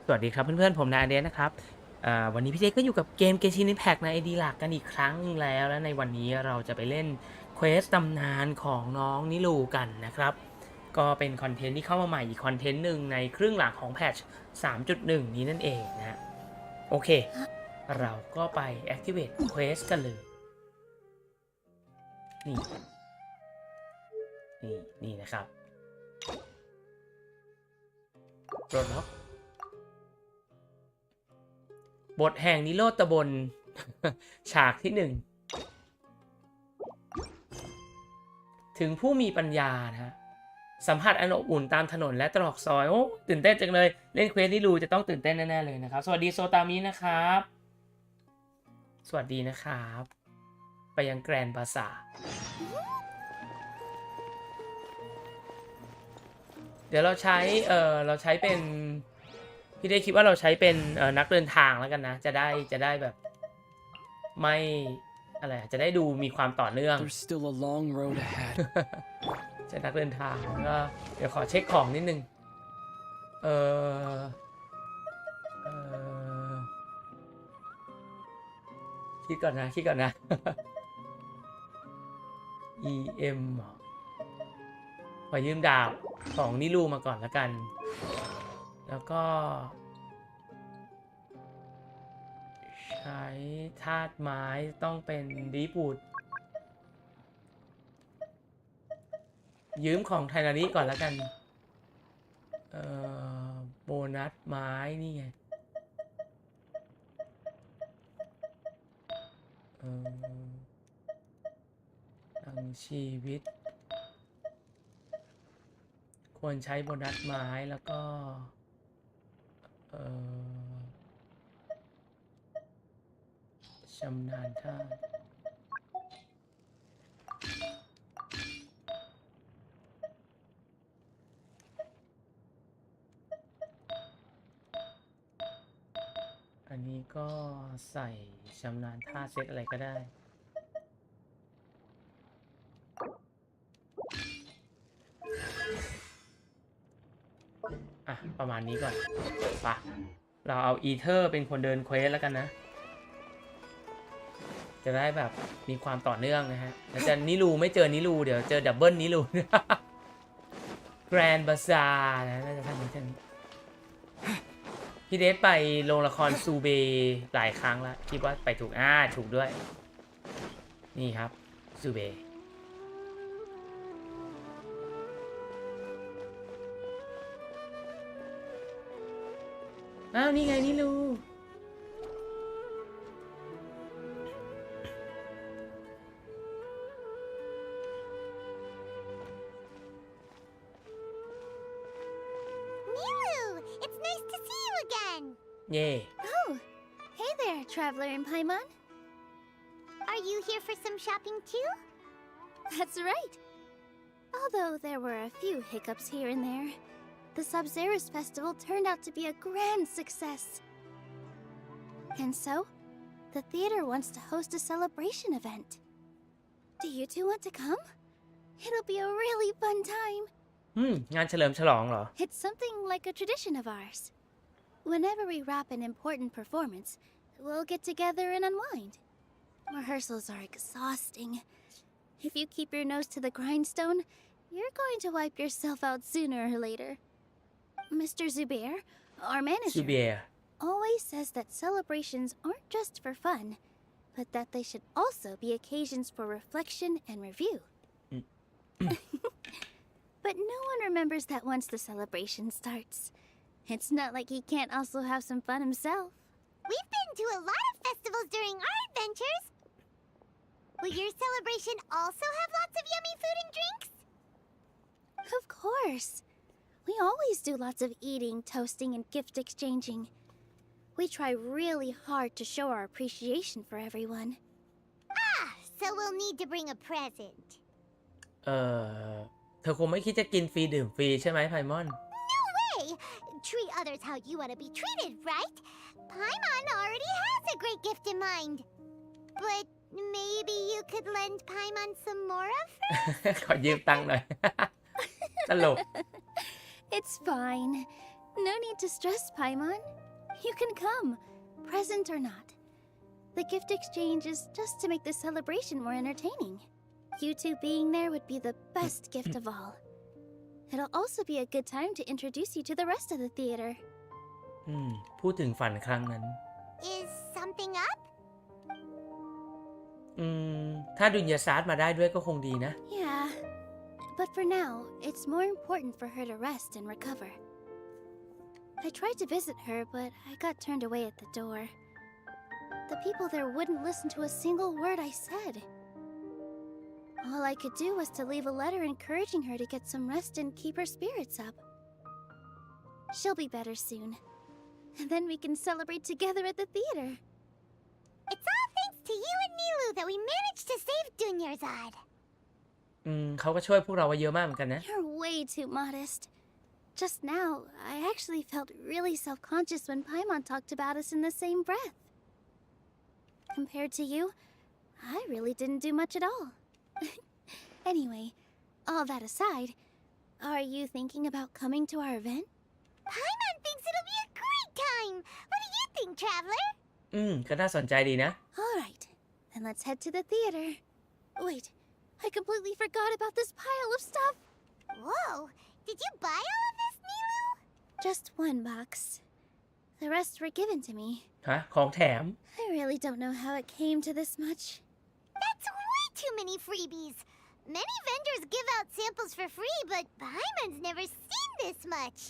สวัสดีครับเพื่อนๆผมนายเดนนะครับวันนี้พี่เจก็อยู่กับเกม Genshin Impact ใน ID หลักกันอีกครั้งแล้วและในวันนี้เราจะไปเล่นเควสตำนานของน้องนิลูกันนะครับก็เป็นคอนเทนต์ที่เข้ามาใหม่อีกคอนเทนต์หนึ่งในครึ่งหลังของแพทช์ 3.1 นี้นั่นเองนะโอเคเราก็ไป activate quest กันเลยนี่นะครับปลดล็อกบทแห่งนิโรธตบล ฉากที่ 1 ถึงผู้มีปัญญานะฮะสัมผัสอันอบอุ่นตามถนนและตรอกซอยโอ้ตื่นเต้นจังเลยเล่นเควสที่รู้จะต้องตื่นเต้นแน่ๆเลยนะครับสวัสดีโซตามินะครับสวัสดีนะครับไปยังแกรนด์บาซาร์เดี๋ยวเราใช้เป็นพี่ได้คิดว่าเราใช้เป็นนักเดินทางแล้วกันนะจะได้แบบไม่อะไรจะได้ดูมีความต่อเนื่อง There's still a long road ahead จะนักเดินทางก็เดี๋ยวขอเช็คของนิดนึงคิดก่อนนะ EM ขอยืมดาบของนิลูมาก่อนแล้วกันแล้วก็ใช้ธาตุไม้ต้องเป็นดีบูดยืมของไทนาริก่อนแล้วกันโบนัสไม้นี่ไงทั้งชีวิตควรใช้โบนัสไม้แล้วก็ชำนาญท่าอันนี้ก็ใส่ชำนาญท่าเซตอะไรก็ได้ประมาณนี้ก่อนปะเราเอาอีเทอร์เป็นคนเดินเควสแล้วกันนะจะได้แบบมีความต่อเนื่องนะฮะแล้วจะนิลูไม่เจอนิลูเดี๋ยวเจอดับเบิลนิลูแกรนด์บาซาร์นะน่าจะทำนี้พี่เดชไปโรงละครซูเบหลายครั้งแล้วคิดว่าไปถูกถูกด้วยนี่ครับซูเบนี่ไงนิลูเย่ Oh, hey there, traveler in Paimon. Are you here for some shopping too? That's right. Although there were a few hiccups here and there, the Sub-Zerus festival turned out to be a grand success. And so, the theater wants to host a celebration event. Do you two want to come? It'll be a really fun time. งานเฉลิมฉลองเหรอ It's something like a tradition of ours. Whenever we wrap an important performance, we'll get together and unwind. Rehearsals are exhausting. If you keep your nose to the grindstone, you're going to wipe yourself out sooner or later. Mr. Zubair, our manager, always says that celebrations aren't just for fun, but that they should also be occasions for reflection and review. But no one remembers that once the celebration starts.It's not like he can't also have some fun himself. We've been to a lot of festivals during our adventures. Will your celebration also have lots of yummy food and drinks? Of course. We always do lots of eating, toasting, and gift exchanging. We try really hard to show our appreciation for everyone. So we'll need to bring a present. เธอคงไม่คิดจะกินฟรีดื่มฟรีใช่ไหมไพมอน Treat others how you want to be treated, right? Paimon already has a great gift in mind. But maybe you could lend Paimon some more of hers? ขอยืมตังค์หน่อย ตลก It's fine. No need to stress, Paimon. You can come, present or not. The gift exchange is just to make the celebration more entertaining. You two being there would be the best gift of all. It'll also be a good time to introduce you to the rest of the theater. พูดถึงฝันครั้งนั้น Is something up? ถ้าดุลยศาสตร์มาได้ด้วยก็คงดีนะ Yeah. But for now, it's more important for her to rest and recover. I tried to visit her, but I got turned away at the door. The people there wouldn't listen to a single word I said. All I could do was to leave a letter encouraging her to get some rest and keep her spirits up. She'll be better soon. And then we can celebrate together at the theater. It's all thanks to you and Nilu that we managed to save Dunyarzad. เขาก็ช่วยพวกเราไว้เยอะมากเหมือนกันนะ You're way too modest. Just now, I actually felt really self-conscious when Paimon talked about us in the same breath. Compared to you, I really didn't do much at all. Anyway, all that aside, are you thinking about coming to our event? Paimon thinks it'll be a great time. What do you think, Traveler? ก็น่าสนใจดีนะ All right, then let's head to the theater. Wait, I completely forgot about this pile of stuff. Whoa, did you buy all of this, Nilu? Just one box. The rest were given to me. ของแถม I really don't know how it came to this much. That's way too many freebies. Many vendors give out samples for free, but Paimon's never seen this much.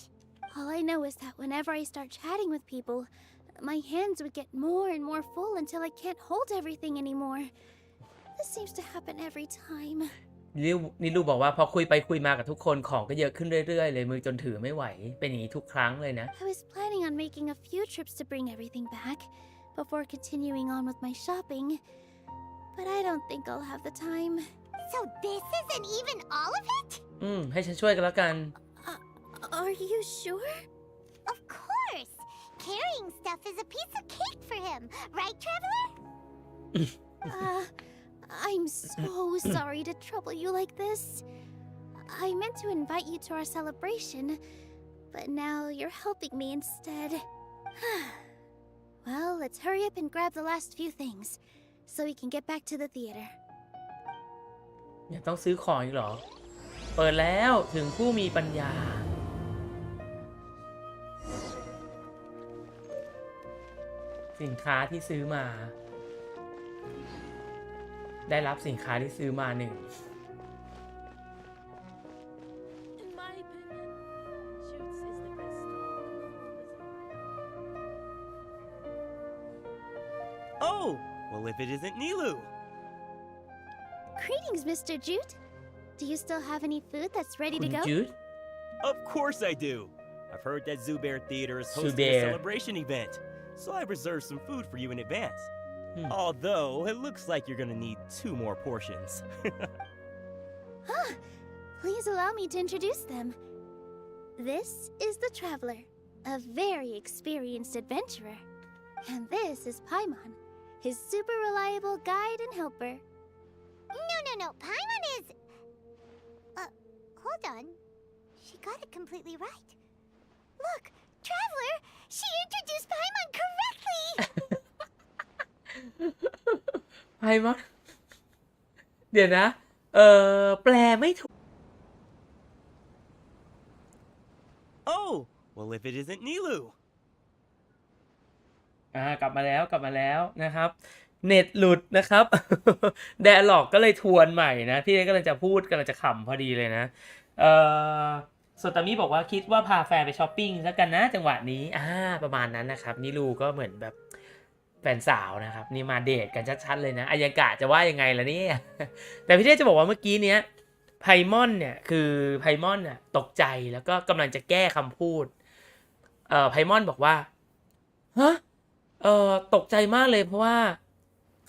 All I know is that whenever I start chatting with people, my hands would get more and more full until I can't hold everything anymore. This seems to happen every time. นี่ลูกบอกว่าพอคุยไปคุยมากับทุกคนของก็เยอะขึ้นเรื่อยๆเลยมือจนถือไม่ไหวเป็นอย่างนี้ทุกครั้งเลยนะ I was planning on making a few trips to bring everything back before continuing on with my shopping, but I don't think I'll have the time. So this isn't even all of it? ให้ฉันช่วยกันแล้วกัน Are you sure? Of course. Carrying stuff is a piece of cake for him, right, Traveler? I'm so sorry to trouble you like this. I meant to invite you to our celebration, but now you're helping me instead. Well, let's hurry up and grab the last few things, so we can get back to the theater. ยังต้องซื้อของอีกเหรอ เปิดแล้วถึงผู้มีปัญญา สินค้าที่ซื้อมา ได้รับสินค้าที่ซื้อมา1 In my opinion, Shoots is the best stall. Oh, well if it isn't Nilu. Greetings, Mr. Jute. Do you still have any food that's ready คุ to ณ go? จืด Of course I do. I've heard that Zubair Theater is hosting Zubair. a celebration event, so I reserved some food for you in advance. Although, it looks like you're gonna need 2 more portions. Please allow me to introduce them. This is the Traveler, a very experienced adventurer. And this is Paimon, his super reliable guide and helper. No. Paimon is... hold on. She got it completely right. Look, Traveler, she introduced Paimon correctly! ไพมอนเดี๋ยวนะ แปลไม่ถูก Oh, well if it isn't Nilu. กลับมาแล้วนะครับ เน็ตหลุดนะครับ แดร์ล็อกก็เลยทวนใหม่นะพี่เล็กกำลังจะพูดกำลังจะขำพอดีเลยนะโซตามิบอกว่าคิดว่าพาแฟนไปช้อปปิ้งแล้วกันนะจังหวะนี้ประมาณนั้นนะครับนิลูก็เหมือนแบบแฟนสาวนะครับนี่มาเดทกันชัดๆเลยนะอายากะจะว่ายังไงล่ะเนี่ย แต่พี่เล็กจะบอกว่าเมื่อกี้เนี้ยไพมอนเนี่ยคือไพมอนน่ะตกใจแล้วก็กำลังจะแก้คำพูดไพมอนบอกว่าฮะตกใจมากเลยเพราะว่า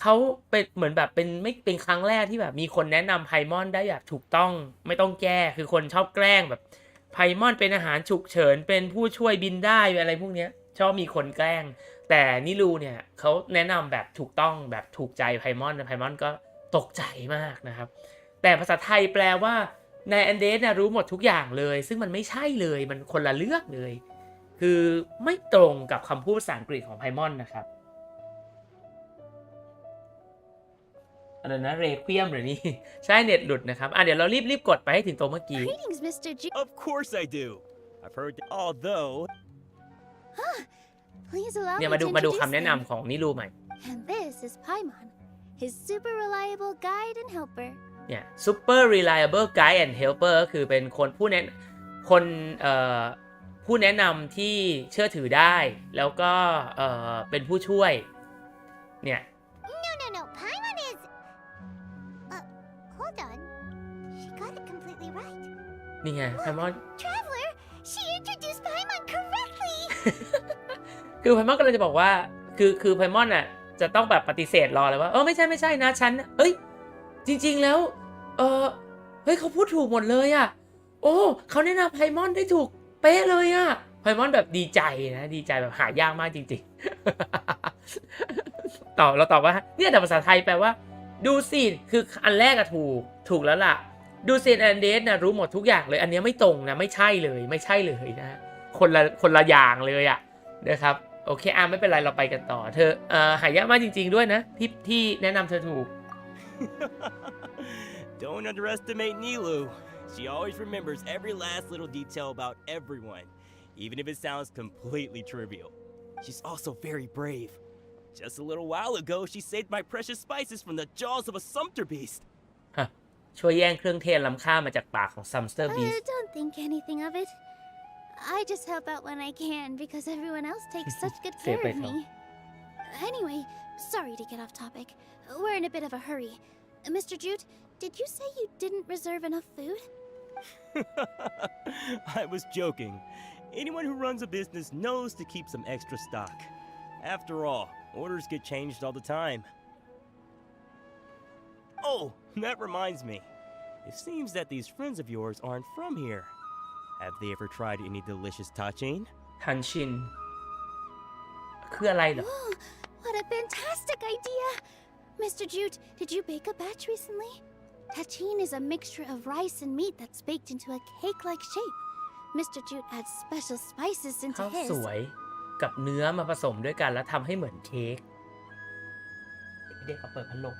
เขาเป็นเหมือนแบบไม่เป็นครั้งแรกที่แบบมีคนแนะนำไพมอนได้แบบถูกต้องไม่ต้องแก้คือคนชอบแกล้งแบบไพมอนเป็นอาหารฉุกเฉินเป็นผู้ช่วยบินได้อะไรพวกเนี้ยชอบมีคนแกล้งแต่นิลูเนี่ยเขาแนะนำแบบถูกต้องแบบถูกใจไพมอนไพมอนก็ตกใจมากนะครับแต่ภาษาไทยแปลว่านายแอนเดสเนี่ยรู้หมดทุกอย่างเลยซึ่งมันไม่ใช่เลยมันคนละเรื่องเลย คือไม่ตรงกับคำพูดภาษาอังกฤษของไพมอนนะครับอะไรนะเรควียมหรือนี่ ใช่เน็ตหลุดนะครับเดี๋ยวเรารีบกดไปให้ถึงตรงเมื่อกี้ Greetings, Mr. Ju. Of course I do. I've heard that, although Please allow เนี่ย me มา to ดู introduce คำแนะ them. นำของนิรูใหม่ And this is Paimon, his super reliable guide and helper. เนี่ย super reliable guide and helper ก็คือเป็นคนผู้แนะนำที่เชื่อถือได้ แล้วก็เป็นผู้ช่วยเนี่ย No. Paimon is. Hold on. She got it completely right. นี่ไงไพมอน Traveler, she introduced Paimon correctly. คือไพมอนก็เลยจะบอกว่าคือไพมอนอ่ะจะต้องแบบปฏิเสธรอเลยว่าไม่ใช่นะฉันเอ้ยจริงๆแล้วเฮ้ยเขาพูดถูกหมดเลยอ่ะโอ้เขาแนะนำไพมอนได้ถูกเป๊ะเลยอ่ะไพมอนแบบดีใจนะดีใจแบบหายากมากจริงๆ เราตอบว่าเนี่ยแต่ภาษาไทยแปลว่าดูสิคืออันแรกอะถูกแล้วล่ะดูสิแอนเดสนะรู้หมดทุกอย่างเลยอันนี้ไม่ตรงนะไม่ใช่เลยนะคนละอย่างเลยอะนะครับโอเคไม่เป็นไรเราไปกันต่อเธอหายากมากจริงๆด้วยนะที่แนะนำเธอถูก don't underestimate Nilu. She always remembers every last little detail about everyone, even if it sounds completely trivial. She's also very brave. Just a little while ago, she saved my precious spices from the jaws of a sumpter beast. ช่วยแย่งเครื่องเทศล้ำค่ามาจากปากของซัมสเตอร์บีส Don't think anything of it. I just help out when I can because everyone else takes such good care of me. Anyway, sorry to get off topic. We're in a bit of a hurry. Mr. Jute, did you say you didn't reserve enough food? I was joking. Anyone who runs a business knows to keep some extra stock. After all, orders get changed all the time. Oh, that reminds me. It seems that these friends of yours aren't from here. Have they ever tried any delicious tachin? ทันชินคืออะไรเหรอ Oh, what a fantastic idea! Mr. Jute, did you bake a batch recently? Tachin is a mixture of rice and meat that's baked into a cake-like shape. Mr. Jute adds special spices ข้าว into ส his. วยกับเนื้อมาผสมด้วยกันแล้วทำให้เหมือนเค้กเด็กเขาเปิดพัดลม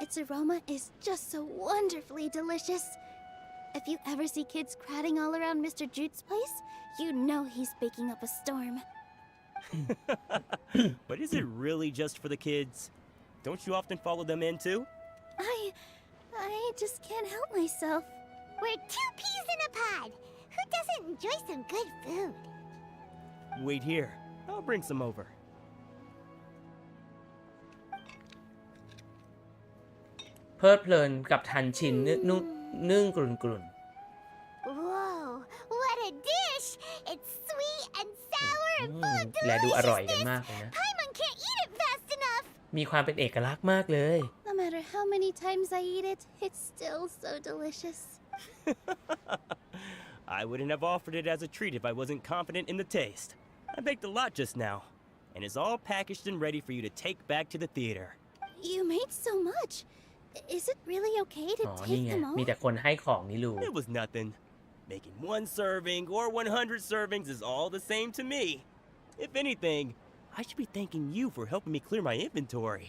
Its aroma is just so wonderfully delicious. If you ever see kids crowding all around Mr. Jute's place, you know he's baking up a storm. But is it really just for the kids? Don't you often follow them in too? I just can't help myself. We're two peas in a pod. Who doesn't enjoy some good food? Wait here. I'll bring some over. เพลิดเพลินกับทันชินนึ่งกรุ่น Whoa, what a dish! It's sweet and sour and full of และดูอร่อยกัน deliciousness. มากเลยนะ Paimon can't eat it fast enough. มีความเป็นเอกลักษณ์มากเลย No matter how many times I eat it, it's still so delicious. I wouldn't have offered it as a treat if I wasn't confident in the taste. I baked a lot just now, and it's all packaged and ready for you to take back to the theater. You made so much. Is it really okay to อ๋อ นี่ take ไง them all? มีแต่คนให้ของนิรู It was nothing. Making one serving or 100 servings is all the same to me. If anything, I should be thanking you for helping me clear my inventory.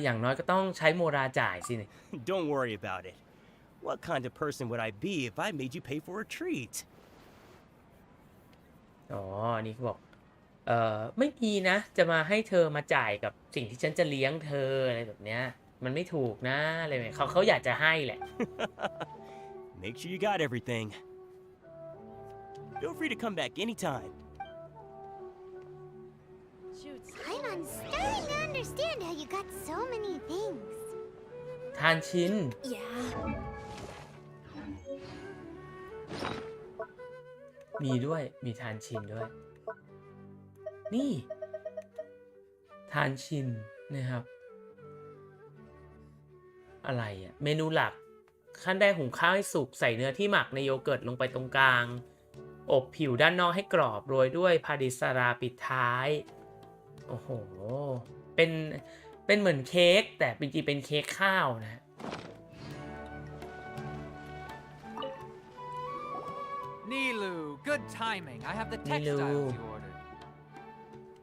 อย่างน้อยก็ต้องใช้โมราจ่ายสิ Don't worry about it. What kind of person would I be if I made you pay for a treat? อ๋อ นี่เขาบอก ไม่มีนะ จะมาให้เธอมาจ่ายกับสิ่งที่ฉันจะเลี้ยงเธออะไรแบบเนี้ย มันไม่ถูกนะอะไรแบบนี้เขาอยากจะให้แหละ Make sure you got everything. Feel free to come back anytime. Shoots. Paimon's starting to understand how you got so many things. ทานชิน Yeah. มีด้วย มีทานชินด้วย นี่ ทานชินนะครับ อะไรอะเมนูหลัก ขั้นแรกหุงข้าวให้สุกใส่เนื้อที่หมักในโยเกิร์ตลงไปตรงกลาง อบผิวด้านนอกให้กรอบโรยด้วยพาดิสราปิดท้าย โอ้โห เป็นเหมือนเค้กแต่จริงๆเป็นเค้กข้าวนะ Nilu, good timing. I have the Nilu. textiles you ordered.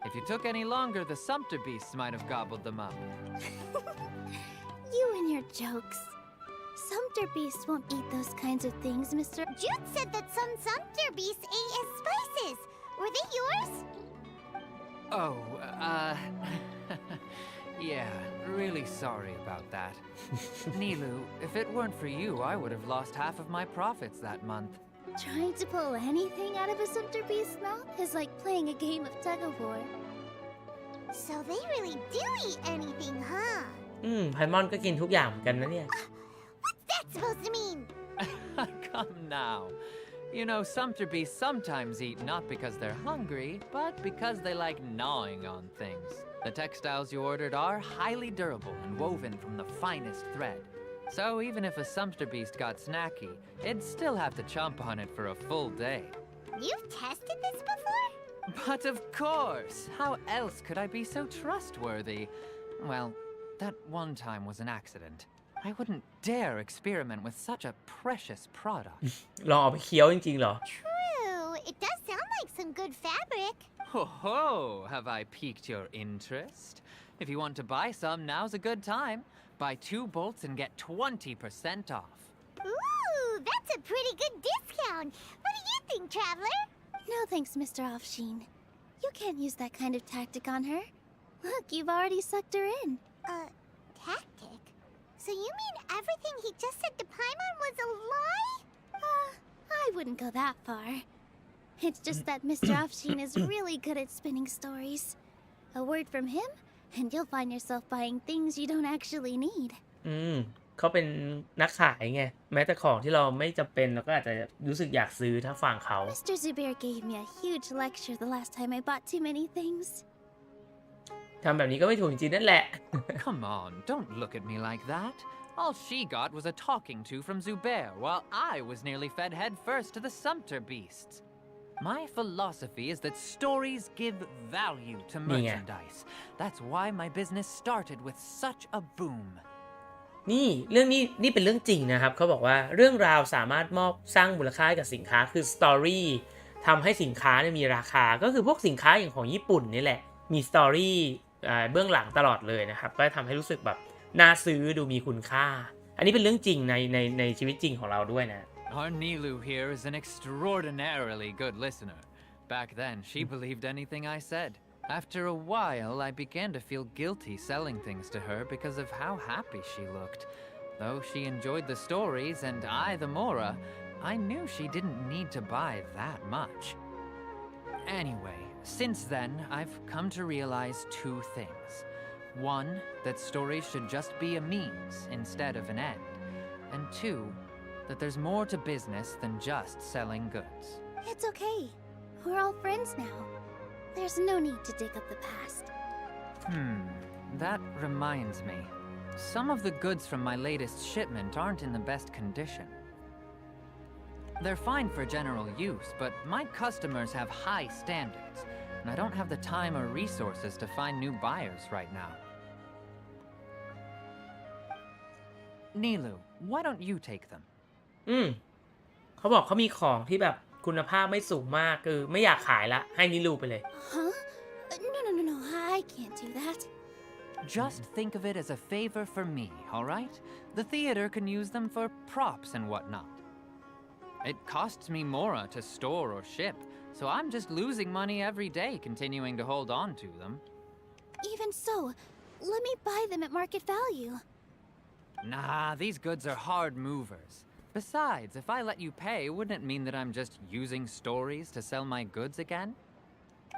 If you took any longer, the sumpter beasts might have gobbled them up. You and your jokes. Sumpter beasts won't eat those kinds of things, Mr. Jude said that some sumpter beasts ate his spices. Were they yours? Oh, yeah, really sorry about that. Nilu, if it weren't for you, I would have lost half of my profits that month. Trying to pull anything out of a sumpter beast's mouth is like playing a game of tug-of-war. So they really do eat anything, huh? ไพมอนก็กินทุกอย่างเหมือนกันนะเนี่ย What's that supposed to mean? Come now. You know, sumpter beasts sometimes eat not because they're hungry, but because they like gnawing on things. The textiles you ordered are highly durable and woven from the finest thread. So even if a sumpter beast got snacky, it'd still have to chomp on it for a full day. You've tested this before? But of course! How else could I be so trustworthy? Well, that one time was an accident. I wouldn't dare experiment with such a precious product. ลองเอาไปเคี้ยวจริงๆเหรอ True. It does sound like some good fabric. Ho ho! Have I piqued your interest? If you want to buy some, now's a good time. Buy 2 bolts and get 20% off. Ooh, that's a pretty good discount. What do you think, Traveler? No thanks, Mr. Offsheen. You can't use that kind of tactic on her. Look, you've already sucked her in. Tactic? So you mean everything he just said to Paimon was a lie? I wouldn't go that far. It's just that Mr. Offsheen is really good at spinning stories. A word from him, and you'll find yourself buying things you don't actually need. เขาเป็นนักขายไง แม้แต่ของที่เราไม่จำเป็นเราก็อาจจะรู้สึกอยากซื้อถ้าฟังเขา Mr. Zubair gave me a huge lecture the last time I bought too many things. ทำแบบนี้ก็ไม่ถูกจริงๆนั่นแหละ Come on, don't look at me like that. All she got was a talking to from Zubair, while I was nearly fed head first to the sumpter beasts. My philosophy is that stories give value to merchandise. That's why my business started with such a boom. นี่เรื่องนี้นี่เป็นเรื่องจริงนะครับเขาบอกว่าเรื่องราวสามารถมอบสร้างมูลค่าให้กับสินค้าคือสตอรี่ทำให้สินค้าเนี่ยมีราคาก็คือพวกสินค้าอย่างของญี่ปุ่นนี่แหละมีสตอรี่เบื้องหลังตลอดเลยนะครับก็ทำให้รู้สึกแบบน่าซื้อดูมีคุณค่าอันนี้เป็นเรื่องจริงในชีวิตจริงของเราด้วยนะ Our Nilu here is an extraordinarily good listener. Back then, she believed anything I said. After a while, I began to feel guilty selling things to her because of how happy she looked. Though she enjoyed the stories and I the Mora, I knew she didn't need to buy that much. Anyway, since then, I've come to realize 2 things. 1, that stories should just be a means instead of an end. And 2, that there's more to business than just selling goods. It's okay. We're all friends now. There's no need to dig up the past. That reminds me. Some of the goods from my latest shipment aren't in the best condition. They're fine for general use, but my customers have high standards, and I don't have the time or resources to find new buyers right now. Nilu, why don't you take them? เขาบอกเขามีของที่แบบคุณภาพไม่สูงมากคือไม่อยากขายละให้นิลูไปเลย Huh? No. I can't do that. Just think of it as a favor for me, all right? The theater can use them for props and whatnot. It costs me Mora to store or ship, so I'm just losing money every day continuing to hold on to them. Even so, let me buy them at market value. Nah, these goods are hard movers. Besides, if I let you pay, wouldn't it mean that I'm just using stories to sell my goods again?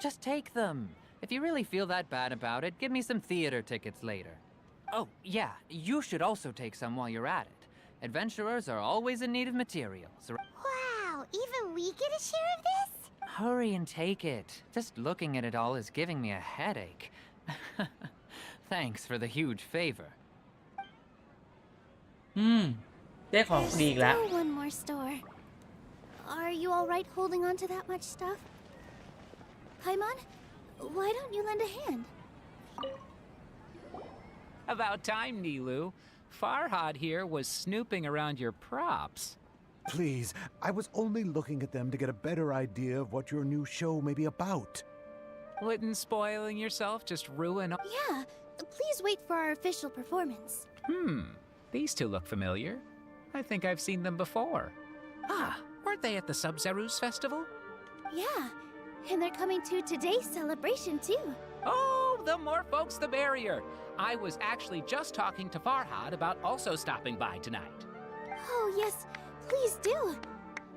Just take them. If you really feel that bad about it, give me some theater tickets later. Oh, yeah, you should also take some while you're at it. Adventurers are always in need of materials. Wow, even we get a share of this? Hurry and take it. Just looking at it all is giving me a headache. Thanks for the huge favor. ได้ของดีอีกแล้ว Still one more store. Are you all right holding on to that much stuff? Paimon, why don't you lend a hand? About time, Nilu. Farhad here was snooping around your props. Please, I was only looking at them to get a better idea of what your new show may be about. Wouldn't spoiling yourself just ruin all— Yeah, please wait for our official performance. These two look familiar. I think I've seen them before. Ah, weren't they at the Sub-Zerus festival? Yeah, and they're coming to today's celebration too. Oh, the more folks the merrier. I was actually just talking to Farhad about also stopping by tonight. Oh yes, please do.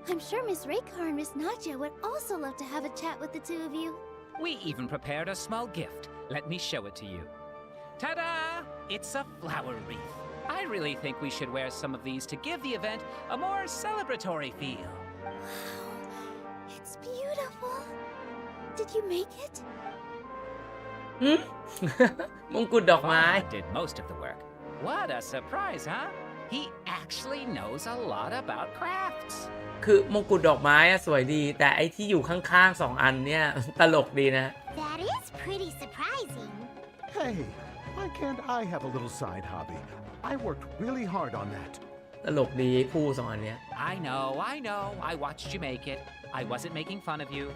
I'm sure Miss Raykar and Miss Nadja would also love to have a chat with the two of you. We even prepared a small gift. Let me show it to you. Ta-da! It's a flower wreath. I really think we should wear some of these to give the event a more celebratory feel. Wow, it's beautiful. Did you make it? มงกุฎดอกไม้ Farhad did most of the work. What a surprise, huh? He actually knows a lot about crafts. คือมงกุฎดอกไม้อะสวยดี แต่ไอ้ที่อยู่ข้างๆ2 อันเนี่ย ตลกดีนะ That is pretty surprising. Hey, why can't I have a little side hobby? I worked really hard on that. ตลกดีไอ้คู่2 อันเนี้ย I know. I watched you make it. I wasn't making fun of you.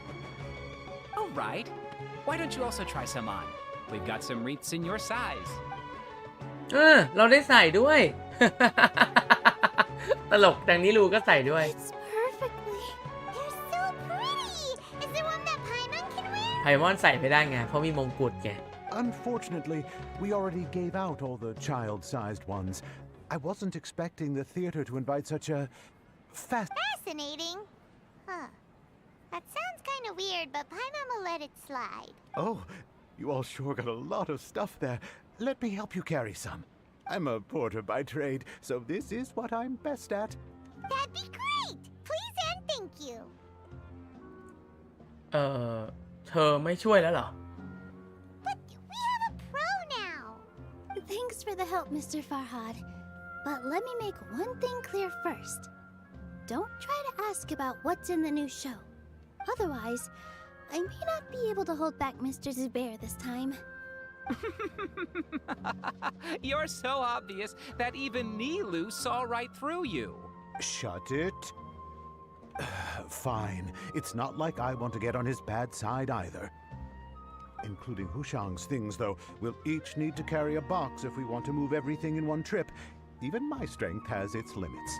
Oh, right. Why don't you also try some on? We've got some wreaths in your size. เราได้ใส่ด้วย ตลกดังนี้ลูก็ใส่ด้วย It's perfectly. They're so pretty. Is there one that Paimon can wear? ไพมอนใส่ไม่ได้ไง เพราะมีมงกุฎไง Unfortunately, we already gave out all the child-sized ones. I wasn't expecting the theater to invite such a Fascinating. Huh. That sounds kind of weird, but Paimon will let it slide. Oh, you all sure got a lot of stuff there. Let me help you carry some. I'm a porter by trade, so this is what I'm best at. That'd be great. Please and thank you. เธอไม่ช่วยแล้วเหรอ But we have a pro now. Thanks for the help, Mr. Farhad. But let me make one thing clear first. Don't try to ask about what's in the new show. Otherwise, I may not be able to hold back Mr. Zubair this time. You're so obvious that even Nilu saw right through you. Shut it. Fine. It's not like I want to get on his bad side either. Including Hushang's things, though, we'll each need to carry a box if we want to move everything in one trip. Even my strength has its limits.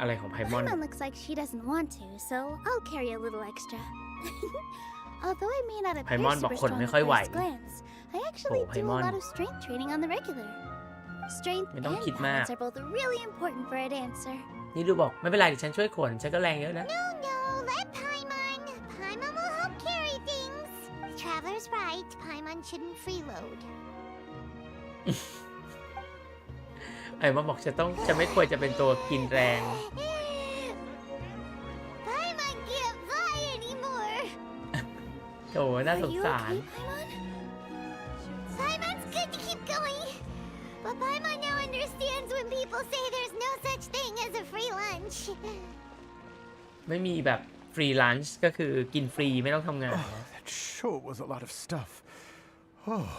อะไรของไพมอน Paimon looks like she doesn't want to, so I'll carry a little extra. Although I may not appear Paimon super บอกคน strong ไม่ at ค่อยไหว first glance, I actually do a Paimon lot of strength training on the regular. Strength ไม่ and ต้องคิดมาก balance are both really important for a dancer. นี่ลูบอกไม่เป็นไรเดี๋ยวฉันช่วยขนฉันก็แรงเยอะนะ No, let Paimon. Paimon will help carry things. Traveler's right. Paimon shouldn't freeload. ไอ้มอนบอกจะไม่ควรจะเป็นตัวกินแรง Paimon can't fly anymore. โถน่า Are สง you สาร okay, Paimon? Paimon's good to keep going. But Paimon now understands when people say there's no such thing as a free lunch. ไม่มีแบบฟรีลันช์ก็คือกินฟรีไม่ต้องทำงาน Oh, that sure was a lot of stuff. Oh,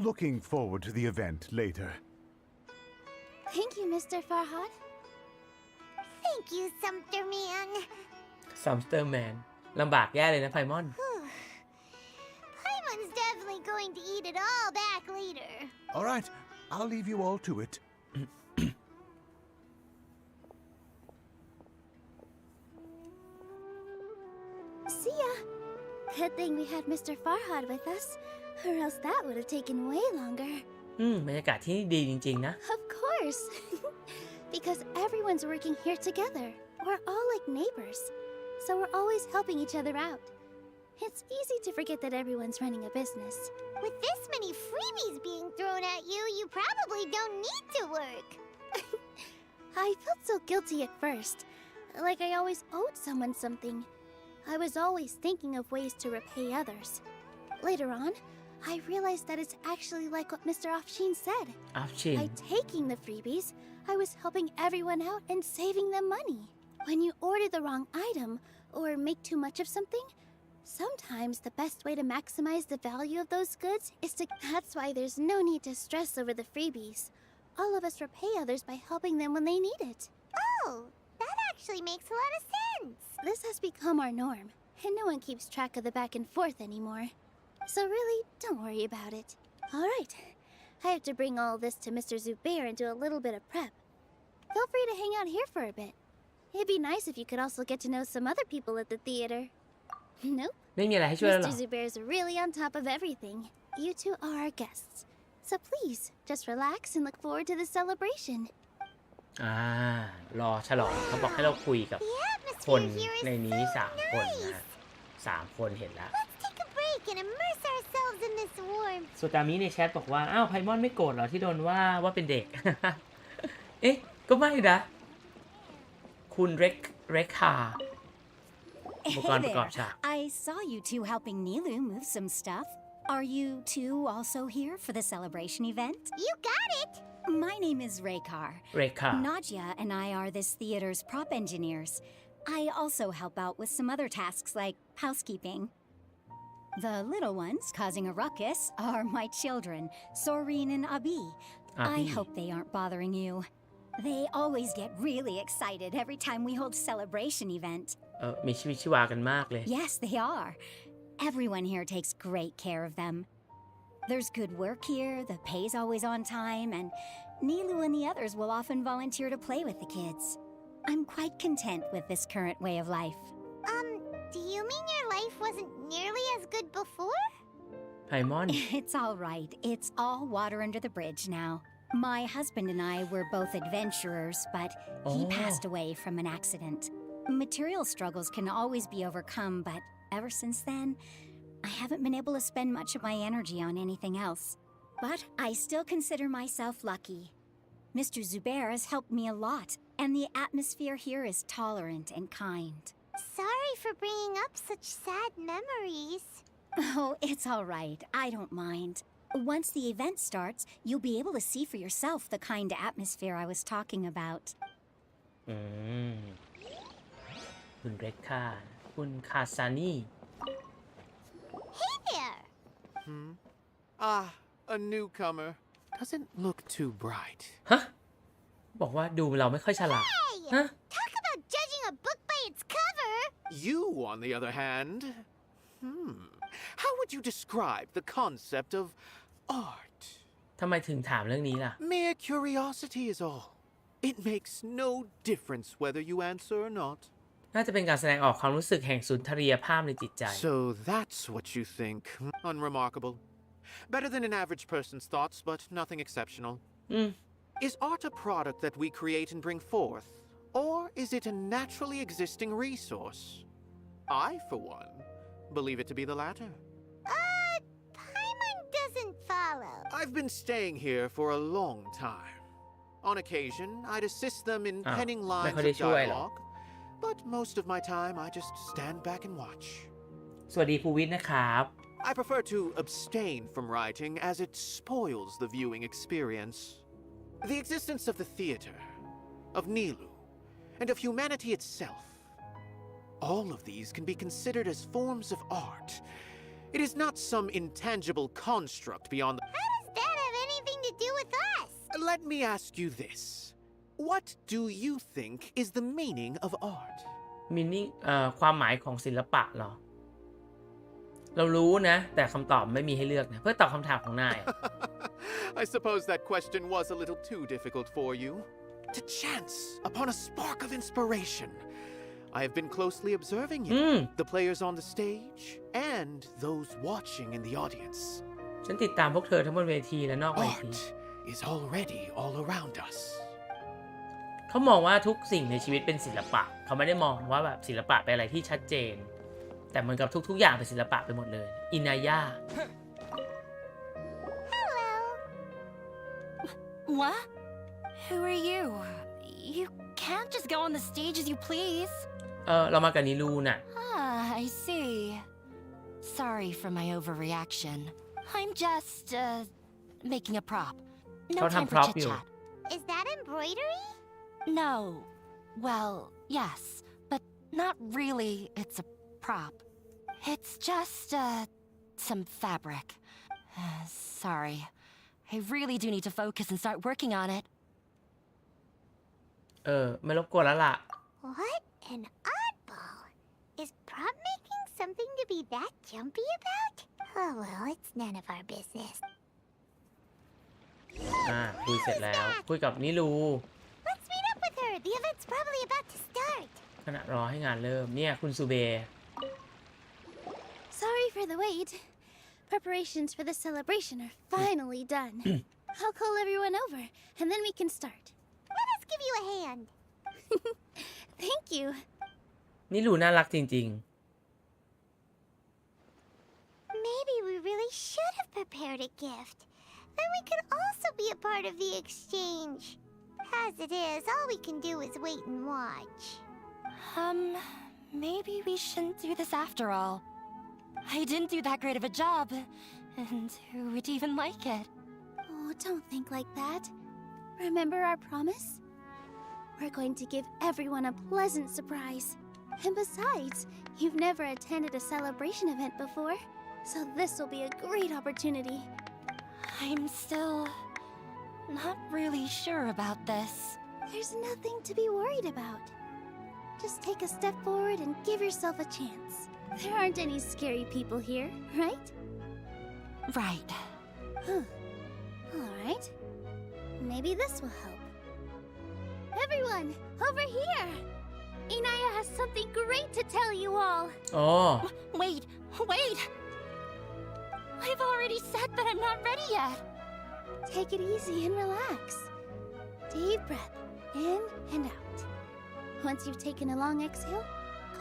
looking forward to the event later. Thank you, Mr. Farhad. Thank you, Sumter Man. ซัมสเตอร์แมนลำบากแย่เลยนะไพมอน Paimon's definitely going to eat it all back later. All right, I'll leave you all to it. See ya. Good thing we had Mr. Farhad with us, or else that would have taken way longer. บรรยากาศที่นี่ดีจริงๆนะ Of course. Because everyone's working here together. We're all like neighbors. So we're always helping each other out. It's easy to forget that everyone's running a business. With this many freebies being thrown at you, you probably don't need to work. I felt so guilty at first. Like I always owed someone something. I was always thinking of ways to repay others. Later on, I realized that it's actually like what Mr. Afshin said. อัฟชิน By taking the freebies, I was helping everyone out and saving them money. When you order the wrong item or make too much of something, sometimes the best way to maximize the value of those goods is to... That's why there's no need to stress over the freebies. all of us repay others by helping them when they need it. Oh, that actually makes a lot of sense. This has become our norm, and no one keeps track of the back and forth anymore. So really, don't worry about it. Alright, I have to bring all this to Mr. Zubair and do a little bit of prep. Feel free to hang out here for a bit. It'd be nice if you could also get to know some other people at the theater. Nope. ไม่มีอะไรให้ช่วยแล้วเหร Mr. อ Zubair's really on top of everything. You two are our guests. So please, just relax and look forward to the celebration. รอฉลองเขาบอกให้เราคุยกับ The คน atmosphere here is ในนี้ so 3 คนนะ nice. ฮะ3 คนเห็นแล้ว Let's take a break and immerse ourselves in this warmth. ส่วนตามิในแชทบอกว่า อ้าวไพมอนไม่โกรธเหรอที่โดนว่าเป็นเด็ก เอ๊ะ ก็ไม่นะ คุณเร็กคาอุปกรณ์ประกอบฉาก I saw you two helping Nilu move some stuff. Are you two also here for the celebration event? You got it. My name is Raykar. เรคา Nadia and I are this theater's prop engineers. I also help out with some other tasks like housekeeping. The little ones causing a ruckus are my children, Soreen and Abi. I hope they aren't bothering you. They always get really excited every time we hold celebration event. มีชีวิตชีวากันมากเลย Yes, they are. Everyone here takes great care of them. There's good work here, the pay's always on time, and Nilu and the others will often volunteer to play with the kids. I'm quite content with this current way of life. Do you mean your life wasn't nearly as good before? ไพมอน It's all right. It's all water under the bridge now. My husband and I were both adventurers, but he passed away from an accident. Material struggles can always be overcome, but ever since then, I haven't been able to spend much of my energy on anything else. But I still consider myself lucky. Mr. Zubair has helped me a lot, and the atmosphere here is tolerant and kind. Sorry for bringing up such sad memories. Oh, it's all right. I don't mind. Once the event starts, you'll be able to see for yourself the kind of atmosphere I was talking about. คุณเรคคาคุณคาซานี Hey there. A newcomer. Doesn't look too bright. ฮะ บอกว่าดูเราไม่ค่อยฉลาด ฮะ Talk about judging a book by its cover. You, on the other hand. How would you describe the concept of art? ทำไมถึงถามเรื่องนี้ล่ะ Mere curiosity is all. It makes no difference whether you answer or not. น่าจะเป็นการแสดงออกความรู้สึกแห่งสุนทรียภาพในจิตใจ So that's what you think. Unremarkable. Better than an average person's thoughts, but nothing exceptional. Is art a product that we create and bring forth? Or is it a naturally existing resource? I, for one, believe it to be the latter. Paimon doesn't follow. I've been staying here for a long time. On occasion, I'd assist them in penning lines of dialogue, but most of my time I just stand back and watch. สวัสดีภูวิทย์นะครับ I prefer to abstain from writing as it spoils the viewing experience. The existence of the theater, of Nilu, and of humanity itself. All of these can be considered as forms of art. It is not some intangible construct beyond the... How does that have anything to do with us? Let me ask you this. What do you think is the meaning of art? meaning ความหมายของศิลปะเหรอ เรารู้นะ แต่คำตอบไม่มีให้เลือกนะ เพื่อตอบคำถามของนาย I suppose that question was a little too difficult for you. To chance upon a spark of inspiration. I have been closely observing you, the players on the stage, and those watching in the audience. ฉันติดตามพวกเธอทั้งบนเวทีและนอกเวที Art is already all around us. เขามองว่าทุกสิ่งในชีวิตเป็นศิลปะ เขาไม่ได้มองว่าแบบศิลปะเป็นอะไรที่ชัดเจน แต่เหมือนกับทุกๆอย่างเป็นศิลปะไปหมดเลย อินายา Hello. What? Who are you? You can't just go on the stage as you please. เรามากับนิลูน่ะ I see. Sorry for my overreaction. I'm just, making a prop. No Don't time have for prop you. chit-chat. Is that embroidery? No. Well, yes, but not really. It's a prop. It's just, some fabric. Sorry. I really do need to focus and start working on it. ไม่รบกวนแล้วล่ะ What an oddball. Is prop making something to be that jumpy about? Oh well, it's none of our business. คุยเสร็จแล้วคุยกับนิลู Let's meet up with her. The event's probably about to start. ขณะรอให้งานเริ่มเนี่ยคุณซูเบ Sorry for the wait. Preparations for the celebration are finally done. I'll call everyone over, and then we can start. Let us give you a hand. Thank you. นิลูน่ารักจริง Maybe we really should have prepared a gift. Then we could also be a part of the exchange. As it is, all we can do is wait and watch. Maybe we shouldn't do this after all. I didn't do that great of a job, and who would even like it? Oh, don't think like that. Remember our promise? We're going to give everyone a pleasant surprise. And besides, you've never attended a celebration event before, so this will be a great opportunity. I'm still not really sure about this. There's nothing to be worried about. Just take a step forward and give yourself a chance. There aren't any scary people here, right? Right. Huh. All right. Maybe this will help. Everyone, over here! Inaya has something great to tell you all. อ๋อ Wait! I've already said that I'm not ready yet. Take it easy and relax. Deep breath in and out. Once you've taken a long exhale,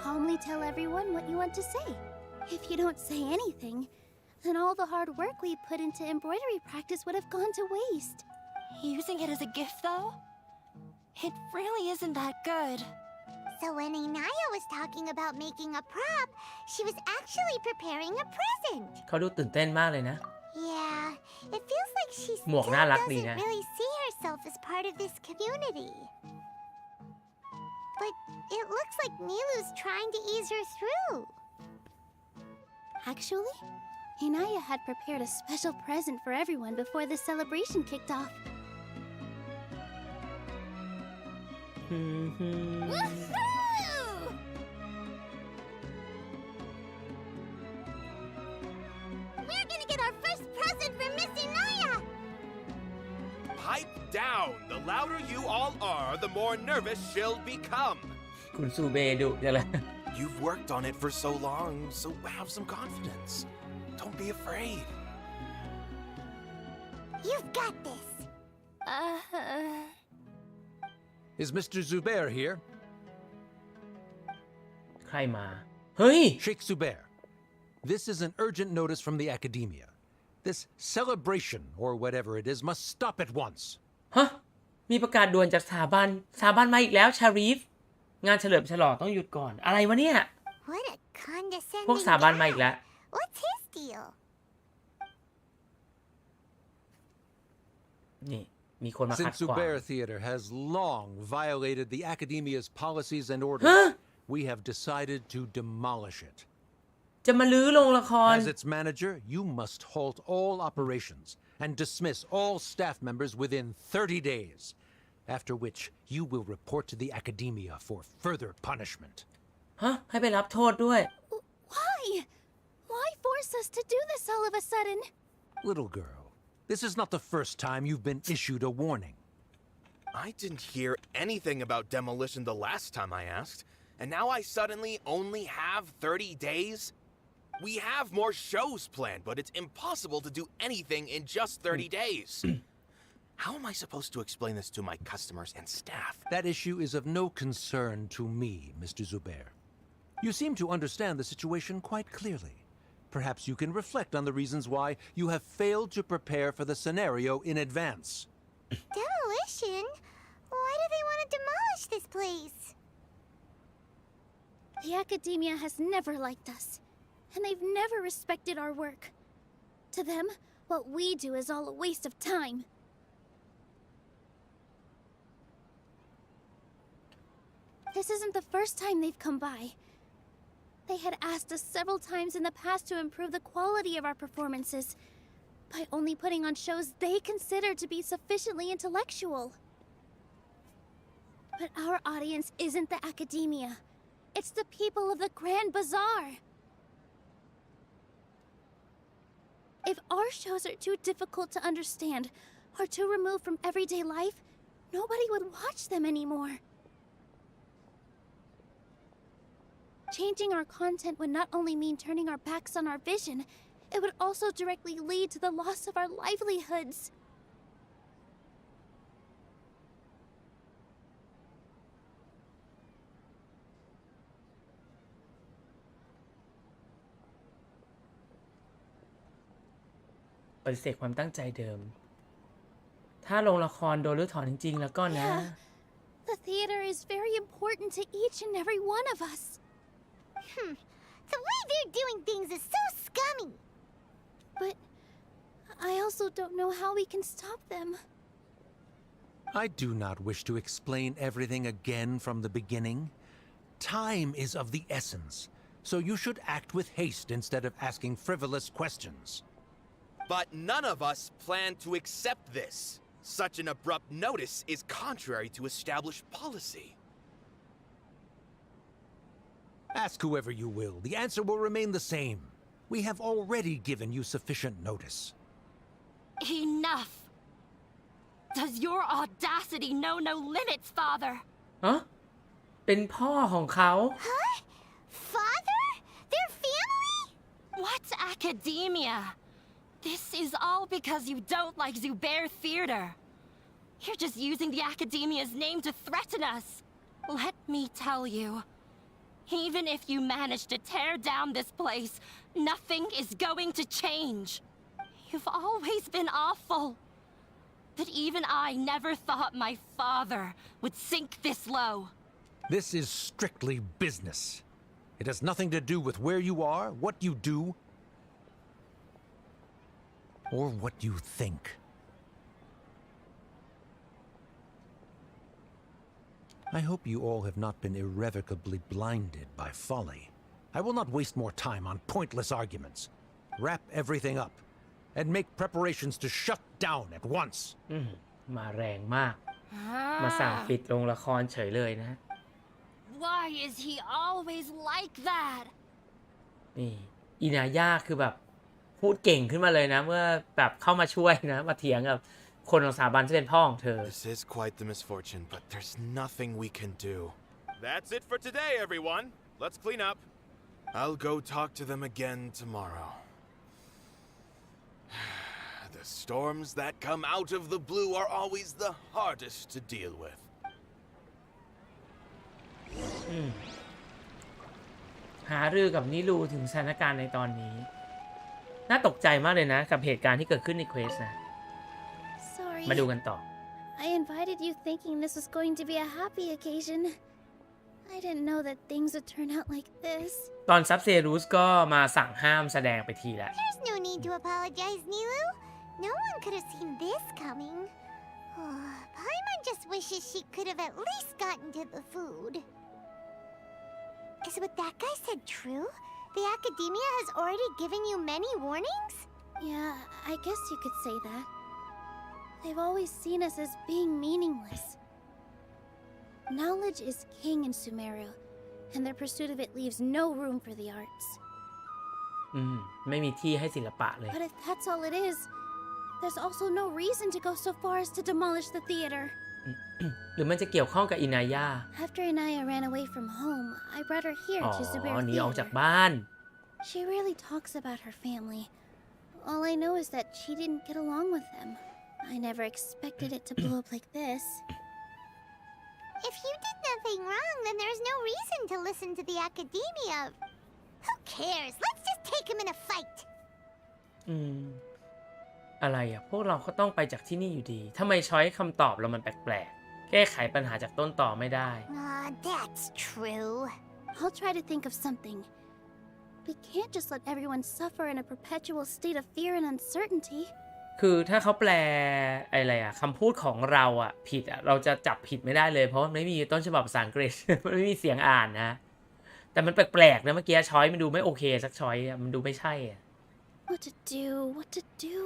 calmly tell everyone what you want to say. If you don't say anything, then all the hard work we put into embroidery practice would have gone to waste. Using it as a gift, though? It really isn't that good. So when Inaya was talking about making a prop, she was actually preparing a present. เขาดูตื่นเต้นมากเลยนะ Yeah, it feels like she หมวก still น่ารักดี doesn't นะ really see herself as part of this community. But it looks like Nilu's trying to ease her through. Actually, Inaya had prepared a special present for everyone before the celebration kicked off. Woohoo! We're gonna get our first present from Miss Inaya! Pipe down! The louder you all are, the more nervous she'll become. คุณซูเบดุจังเลย You've worked on it for so long, so have some confidence. Don't be afraid. You've got this. Is Mr. Zubair here? ใครมา เฮ้ย Sheikh Zubair. This is an urgent notice from the academia. This celebration, or whatever it is, must stop at once. ฮะ มีประกาศด่วนจากสถาบันมาอีกแล้วชารีฟ งานเฉลิมฉลองต้องหยุดก่อน อะไรวะเนี่ย What a condescending พวกสถาบันมาอีก guy. แล้ว What's his deal? นี่ มีคนมาขัด Since ขวาง Zubair Theater has long violated the academia's policies and orders, Huh? we have decided to demolish it. จะมาลื้อโรงละคร As its manager, you must halt all operations and dismiss all staff members within 30 days, after which you will report to the academia for further punishment. ฮะ ให้ไปรับโทษด้วย Why? Why force us to do this all of a sudden? Little girl, this is not the first time you've been issued a warning. I didn't hear anything about demolition the last time I asked, and now I suddenly only have 30 days? We have more shows planned, but it's impossible to do anything in just 30 days. How am I supposed to explain this to my customers and staff? That issue is of no concern to me, Mr. Zubair. You seem to understand the situation quite clearly. Perhaps you can reflect on the reasons why you have failed to prepare for the scenario in advance. Demolition? Why do they want to demolish this place? The academia has never liked us, and they've never respected our work. To them, what we do is all a waste of time. This isn't the first time they've come by. They had asked us several times in the past to improve the quality of our performances, by only putting on shows they consider to be sufficiently intellectual. But our audience isn't the academia. It's the people of the Grand Bazaar. If our shows are too difficult to understand or too removed from everyday life, nobody would watch them anymore. Changing our content would not only mean turning our backs on our vision, it would also directly lead to the loss of our livelihoods.ปฏิเสธความตั้งใจเดิมถ้าลงละครโดนรื้อถอนจริงๆแล้วก็นะ Yeah. The theater is very important to each and every one of us. The way they're doing things is so scummy. But I also don't know how we can stop them. I do not wish to explain everything again from the beginning. Time is of the essence, so you should act with haste instead of asking frivolous questions. But none of us plan to accept this. Such an abrupt notice is contrary to established policy. Ask whoever you will, the answer will remain the same. We have already given you sufficient notice. Enough! Does your audacity know no limits, Father? ฮะเป็นพ่อของเขา Huh? Father? Their family? What academia? This is all because you don't like Zubair Theater. You're just using the academia's name to threaten us. Let me tell you, even if you manage to tear down this place, nothing is going to change. You've always been awful. But even I never thought my father would sink this low. This is strictly business. It has nothing to do with where you are, what you do, or what you think. I hope you all have not been irrevocably blinded by folly. I will not waste more time on pointless arguments. Wrap everything up and make preparations to shut down at once. มาแรงมากมาสั่งปิดโรงละครเฉยเลยนะ Why is he always like that? นี่อินาย่าคือแบบพูดเก่งขึ้นมาเลยนะเมื่อแบบเข้ามาช่วยนะมาเถียงกับคนของสถาบันที่เป็นพ่อของเธอ This is quite the misfortune, but there's nothing we can do. That's it for today, everyone. Let's clean up. I'll go talk to them again tomorrow. The storms that come out of the blue are always the hardest to deal with. หารือกับนิลูถึงสถานการณ์ในตอนนี้น่าตกใจมากเลยนะกับเหตุการณ์ที่เกิดขึ้นในเควสนะ Sorry. มาดูกันต่อ I invited you thinking this was going to be a happy occasion. I didn't know that things would turn out like this. ตอนซับเซรูสก็มาสั่งห้ามแสดงไปทีแล้ว There's no need to apologize, Nilu. No one could have seen this coming. Oh, Paimon just wishes she could have at least gotten to the food. Is what that guy said true? The academia has already given you many warnings? Yeah, I guess you could say that. They've always seen us as being meaningless. Knowledge is king in Sumeru, and their pursuit of it leaves no room for the arts. ไม่มีที่ให้ศิลปะเลย But if that's all it is, there's also no reason to go so far as to demolish the theater. หรือมันจะเกี่ยวข้องกับอินาย่า After Inaya ran away from home, I brought her here อ๋อ to Zubair หนีออกจาก Theater. บ้าน She really talks about her family. All I know is that she didn't get along with them. I never expected it to blow up like this. If you did nothing wrong, then there's no reason to listen to the academia. Who cares? Let's just take him in a fight. อะไรอ่ะพวกเราก็ต้องไปจากที่นี่อยู่ดีทำไมช้อยคำตอบเรามันแปลกๆแก้ไขปัญหาจากต้นต่อไม่ได้ That's true. I'll try to think of something. We can't just let everyone suffer in a perpetual state of fear and uncertainty. คือถ้าเขาแปลอะไรอ่ะคำพูดของเราอ่ะผิดอ่ะเราจะจับผิดไม่ได้เลยเพราะมันไม่มีต้นฉบับภาษาอังกฤษ มันไม่มีเสียงอ่านนะแต่มันแปลกๆนะเมื่อกี้ช้อยมันดูไม่โอเคสักช้อยอ่ะมันดูไม่ใช่อ่ะ What to do? What to do?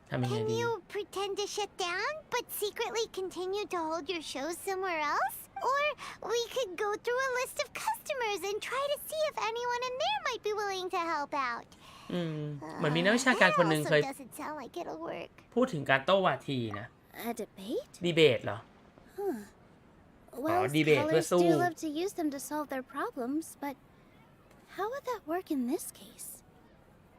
ทำยังไง Can ดี you pretend to shut down, but secretly continue to hold your shows somewhere else? Or we could go through a list of customers and try to see if anyone in there might be willing to help out. เหมือนมีนักวิชาการคนหนึ่งเคย doesn't sound like it'll work. พูดถึงการโต้วาทีนะ A debate? ดีเบตเหรอ Well, debate scholars เพื่อสู้ do love to use them to solve their problems, but how would that work in this case?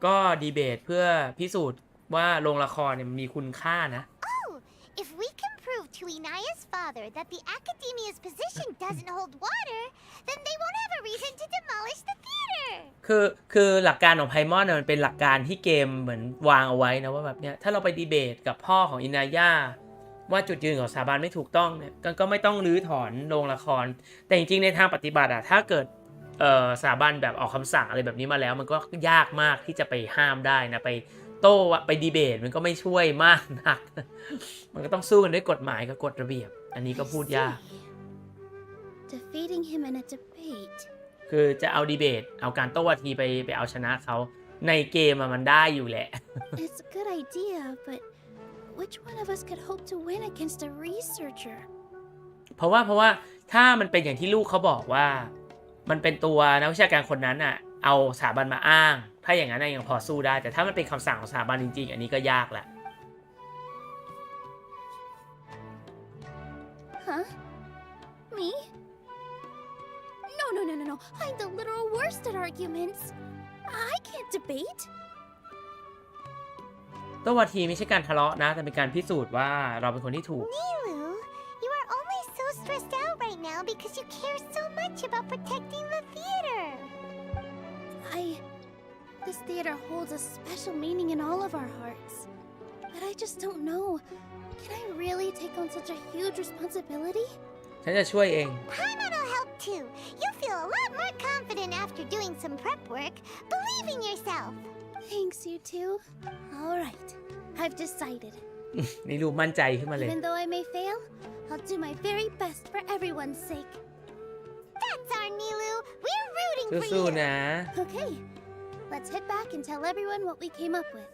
ก็ดีเบตเพื่อพิสูจน์ว่าโรงละครเนี่ยมีคุณค่านะ Oh, if we can prove to Inaya's father that the Academia's position doesn't hold water, then they won't have a reason to demolish the theater. คือหลักการของไพมอนมันเป็นหลักการที่เกมเหมือนวางเอาไว้นะว่าแบบเนี้ยถ้าเราไปดีเบตกับพ่อของอินายาว่าจุดยืนของสถาบันไม่ถูกต้องเนี่ยก็ไม่ต้องรื้อถอนโรงละครแต่จริงๆในทางปฏิบัติอะถ้าเกิดสถาบันแบบออกคำสั่งอะไรแบบนี้มาแล้วมันก็ยากมากที่จะไปห้ามได้นะไปโต้ไปดีเบตมันก็ไม่ช่วยมากนัก มันก็ต้องสู้กันด้วยกฎหมายกับกฎระเบียบอันนี้ก็พูดยาก Defeating him in a debate. คือจะเอาดีเบตเอาการโต้วาทีไปเอาชนะเขาในเกมมันได้อยู่แหละ It's a good idea, but which one of us could hope to win against a researcher? เพราะว่าถ้ามันเป็นอย่างที่ลูกเขาบอกว่ามันเป็นตัวนักวิชาการคนนั้นอ่ะเอาสถาบันมาอ้างถ้าอย่างนั้นยังพอสู้ได้แต่ถ้ามันเป็นคำสั่งของสถาบันจริงๆอันนี้ก็ยากแหละ Huh? Me? No. I'm the literal worst at arguments. I can't debate. โต้วาทีไม่ใช่การทะเลาะนะแต่เป็นการพิสูจน์ว่าเราเป็นคนที่ถูก Nilu, you are only so stressed out right now because you care so much about protecting the theater. This theater holds a special meaning in all of our hearts. But I just don't know. Can I really take on such a huge responsibility? ฉันจะช่วยเอง Paimon will help too. You'll feel a lot more confident after doing some prep work. Believe in yourself. Thanks, you two. All right. I've decided. นี่รู้มั่นใจขึ้นมาเลย Even though I may fail, I'll do my very best for everyone's sake. That's our Nilu. We're rooting for สู้ you. ๆนะ Okay. Let's head back and tell everyone what we came up with.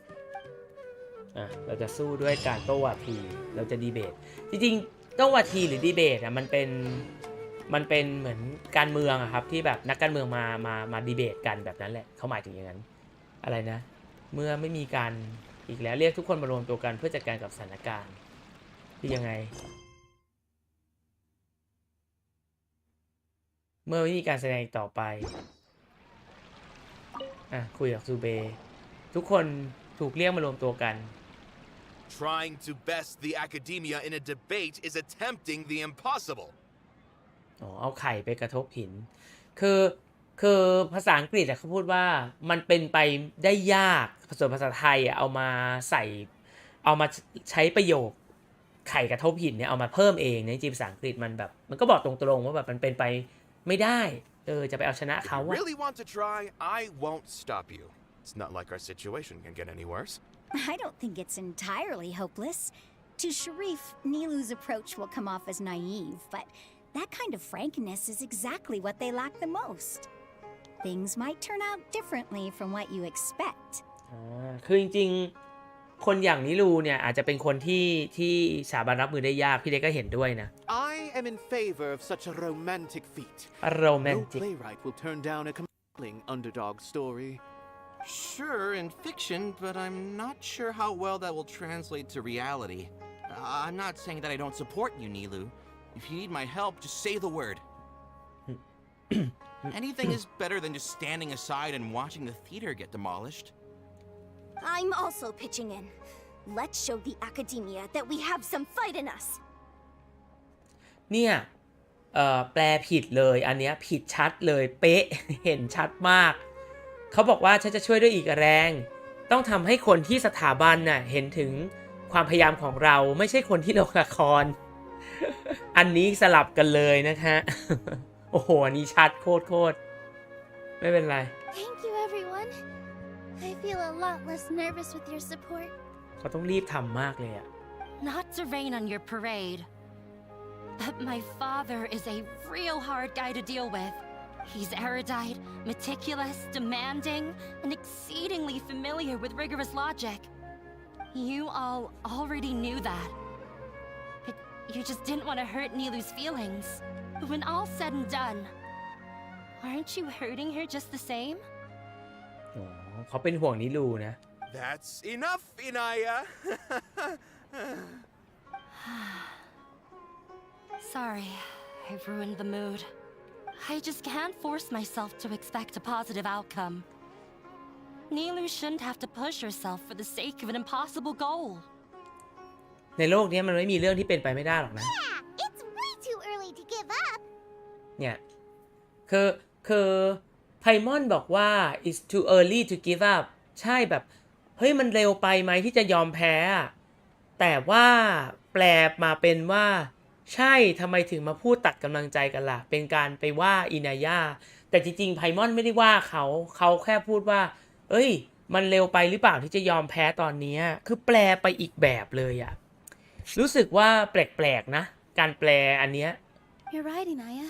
เราจะสู้ด้วยการโต้วาทีเราจะดีเบตจริงๆโต้วาทีหรือดีเบตมันเป็นเหมือนการเมืองอะครับที่แบบนักการเมืองมาดีเบตกันแบบนั้นแหละเขาหมายถึงอย่างนั้นอะไรนะเมื่อไม่มีการอีกแล้วเรียกทุกคนมารวมตัวกันเพื่อจัดการกับสถานการณ์คือยังไงเมื่อไม่มีการแสดงต่อไปคุยกับซูเบทุกคนถูกเรียกมารวมตัวกัน Trying to best the academia in a debate is attempting the impossible. เอาไข่ไปกระทบหินคือภาษาอังกฤษเขาพูดว่ามันเป็นไปได้ยากส่วนภาษาไทยเอามาใช้ประโยคไข่กระทบหินเนี่ยเอามาเพิ่มเองในจริงภาษาอังกฤษมันก็บอกตรงๆว่าแบบมันเป็นไปไม่ได้จะไปเอาชนะเขา If you really want to try, I won't stop you. It's not like our situation can get any worse. I don't think it's entirely hopeless. To Sharif, Nilu's approach will come off as naive, but that kind of frankness is exactly what they lack the most. Things might turn out differently from what you expect. คือจริงๆคนอย่างนิลูเนี่ยอาจจะเป็นคนที่สถาบันรับมือได้ยากพี่เล็กก็เห็นด้วยนะ I am in favor of such a romantic feat. Romantic. No playwright will turn down a compelling underdog story. Sure, in fiction, but I'm not sure how well that will translate to reality. I'm not saying that I don't support you, Nilu. If you need my help, just say the word. Anything is better than just standing aside and watching the theater get demolished. I'm also pitching in. Let's show the academia that we have some fight in us. เนี่ยแปลผิดเลยอันเนี้ยผิดชัดเลยเป๊ะ เห็นชัดมากเขาบอกว่าฉันจะช่วยด้วยอีกแรงต้องทำให้คนที่สถาบันน่ะเห็นถึงความพยายามของเราไม่ใช่คนที่โรงละคร อันนี้สลับกันเลยนะคะ โอ้โหอันนี้ชัดโคตรไม่เป็นไร Thank you, everyone. I feel a lot less nervous with your support. เขาต้องรีบทำมากเลยอะ Not to rain on your parade, but my father is a real hard guy to deal with. He's erudite, meticulous, demanding, and exceedingly familiar with rigorous logic. You all already knew that. But you just didn't want to hurt Nilu's feelings. But when all's said and done, aren't you hurting her just the same? อ๋อเขาเป็นห่วงนิลูนะ That's enough, Inaya. Sorry, I ruined the mood. I just can't force myself to expect a positive outcome. Nilu shouldn't have to push herself for the sake of an impossible goal. ในโลกนี้มันไม่มีเรื่องที่เป็นไปไม่ได้หรอกนะ Yeah, it's way too early to give up. เนี่ยคือไพมอนบอกว่า it's too early to give up ใช่แบบเฮ้ยมันเร็วไปไหมที่จะยอมแพ้แต่ว่าแปลมาเป็นว่าใช่ทำไมถึงมาพูดตัดกำลังใจกันล่ะเป็นการไปว่าอินายาแต่จริงๆไพมอนไม่ได้ว่าเขาแค่พูดว่าเอ้ยมันเร็วไปหรือเปล่าที่จะยอมแพ้ตอนนี้คือแปลไปอีกแบบเลยอะรู้สึกว่าแปลกๆนะการแปลอันเนี้ย You're right, Inaya.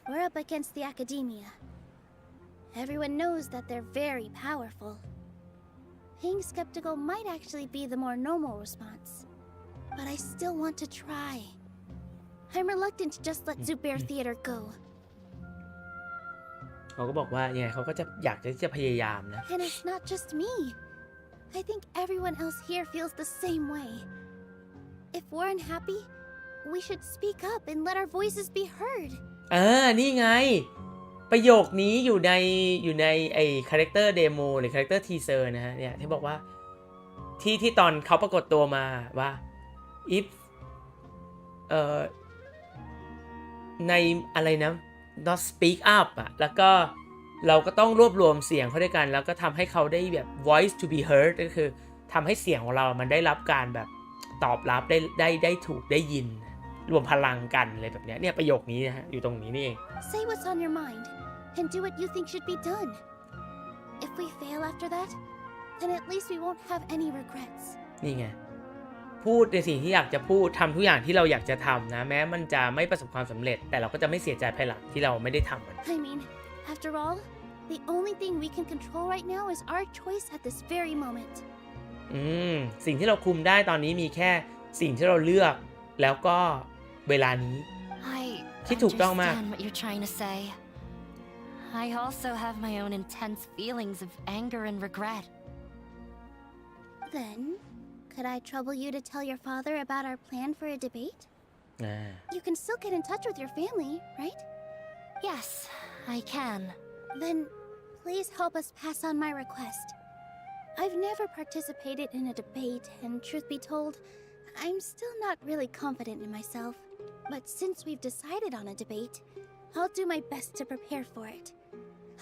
We're up against the academia. Everyone knows that they're very powerful. Being skeptical might actually be the more normal response. But I still want to try. I'm reluctant to just let Zubair Theater go. เขาก็บอกว่าเนี่ยเขาก็จะอยากจะพยายามนะ And it's not just me. I think everyone else here feels the same way. If we're unhappy, we should speak up and let our voices be heard. นี่ไงประโยคนี้อยู่ในไอ้คาแรคเตอร์เดโมหรือคาแรคเตอร์ทีเซอร์นะฮะเนี่ยที่บอกว่าที่ตอนเขาปรากฏตัวมาว่า if ในอะไรนะ not speak up แล้วก็เราก็ต้องรวบรวมเสียงเขาด้วยกันแล้วก็ทำให้เขาได้แบบ voice to be heard ก็คือทำให้เสียงของเรามันได้รับการแบบตอบรับได้ถูกได้ยินรวมพลังกันอะไรแบบนี้เนี่ยประโยคนี้นะฮะอยู่ตรงนี้นี่เอง Say what's on your mind and do what you think should be done. If we fail after that, then at least we won't have any regrets. นี่ไงพูดในสิ่งที่อยากจะพูดทำทุกอย่างที่เราอยากจะทำนะแม้มันจะไม่ประสบความสำเร็จแต่เราก็จะไม่เสียใจภายหลังที่เราไม่ได้ทำมัน I mean, after all, the only thing we can control right now is our choice at this very moment. สิ่งที่เราคุมได้ตอนนี้มีแค่สิ่งที่เราเลือกแล้วก็เวลานี้ I ที่ถูกต้องมาก understand what you're trying to say. I also have my own intense feelings of anger and regret. Then, could I trouble you to tell your father about our plan for a debate? You can still get in touch with your family, right? Yes, I can. Then, please help us pass on my request. I've never participated in a debate, and truth be told, I'm still not really confident in myself. But since we've decided on a debate, I'll do my best to prepare for it.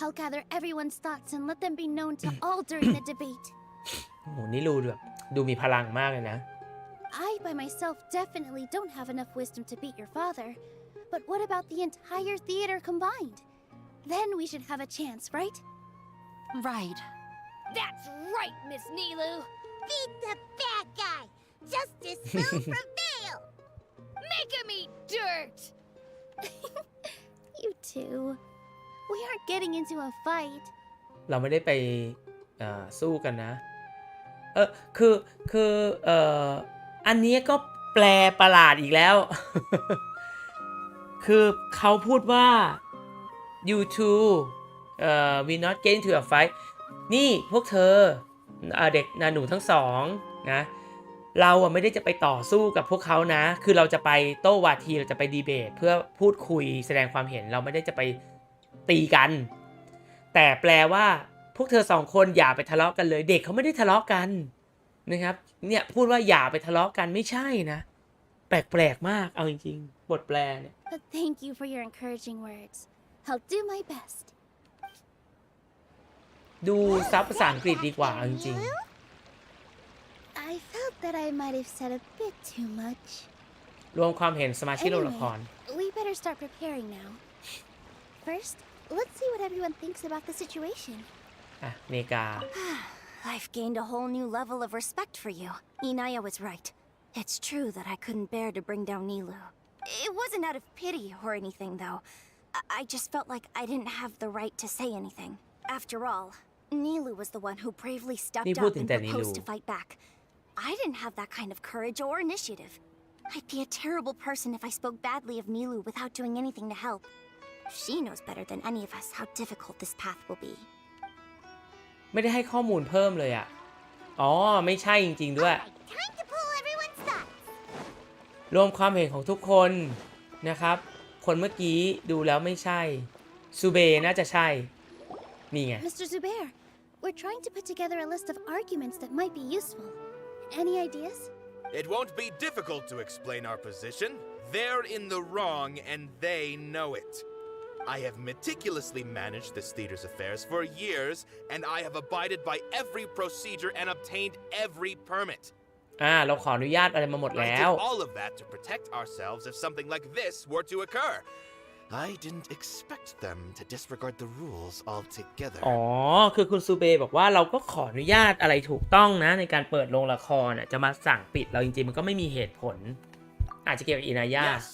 I'll gather everyone's thoughts and let them be known to all during the debate. โอ้โหนี่ดูมีพลังมากเลยนะ I by myself definitely don't have enough wisdom to beat your father. But what about the entire theater combined? Then we should have a chance, right? Right. That's right, Miss Nilu. Beat the bad guy. Justice will prevail. Make him eat dirt. You two. We aren't getting into a fight. เราไม่ได้ไปสู้กันนะคืออันนี้ก็แปลประหลาดอีกแล้ว คือเขาพูดว่า you two we not get into a fight นี่พวกเธอเด็กหนูทั้งสองนะเราไม่ได้จะไปต่อสู้กับพวกเขานะคือเราจะไปโต้วาทีเราจะไปดีเบตเพื่อพูดคุยแสดงความเห็นเราไม่ได้จะไปตีกันแต่แปลว่าพวกเธอสองคนอย่าไปทะเลาะกันเลยเด็กเขาไม่ได้ทะเลาะกันนะครับเนี่ยพูดว่าอย่าไปทะเลาะกันไม่ใช่นะแปลกมากเอาจริงๆบทแปลเนี่ย But thank you for your encouraging words. I'll do my best. ดูซับภาษาอังกฤษดีกว่าจริง I felt that I might have said a bit too much. รวมความเห็นสมาชิกโรงละคร We better start preparing now. First, let's see what everyone thinks about the situation. เมกา I've gained a whole new level of respect for you. Inaya was right. It's true that I couldn't bear to bring down Nilu. It wasn't out of pity or anything, though. I just felt like I didn't have the right to say anything. After all, Nilu was the one who bravely stepped Niพูด up ถึง and แต่ proposed Nilu to fight back. I didn't have that kind of courage or initiative. I'd be a terrible person if I spoke badly of Nilu without doing anything to help. She knows better than any of us how difficult this path will be. ไม่ได้ให้ข้อมูลเพิ่มเลยอ่ะอ๋อไม่ใช่จริงๆด้วย Time to pull everyone's thoughts. รวมความเห็นของทุกคนนะครับคนเมื่อกี้ดูแล้วไม่ใช่ซูเบน่าจะใช่นี่ไง Mr. Zubair, we're trying to put together a list of arguments that might be useful. Any ideas? It won't be difficult to explain our position. They're in the wrong, and they know it. I have meticulously managed this theater's affairs for years, and I have abided by every procedure and obtained every permit. เราขออนุญาตอะไรมาหมด I แล้ did ว all of that to protect ourselves if something like this were to occur. I didn't expect them to disregard the rules altogether. อ๋อคือคุณซูเบบอกว่าเราก็ขออนุญาตอะไรถูกต้องนะในการเปิดโรงละครจะมาสั่งปิดเราจริงๆมันก็ไม่มีเหตุผลอาจจะเกี่ยวกับอินายา Yes,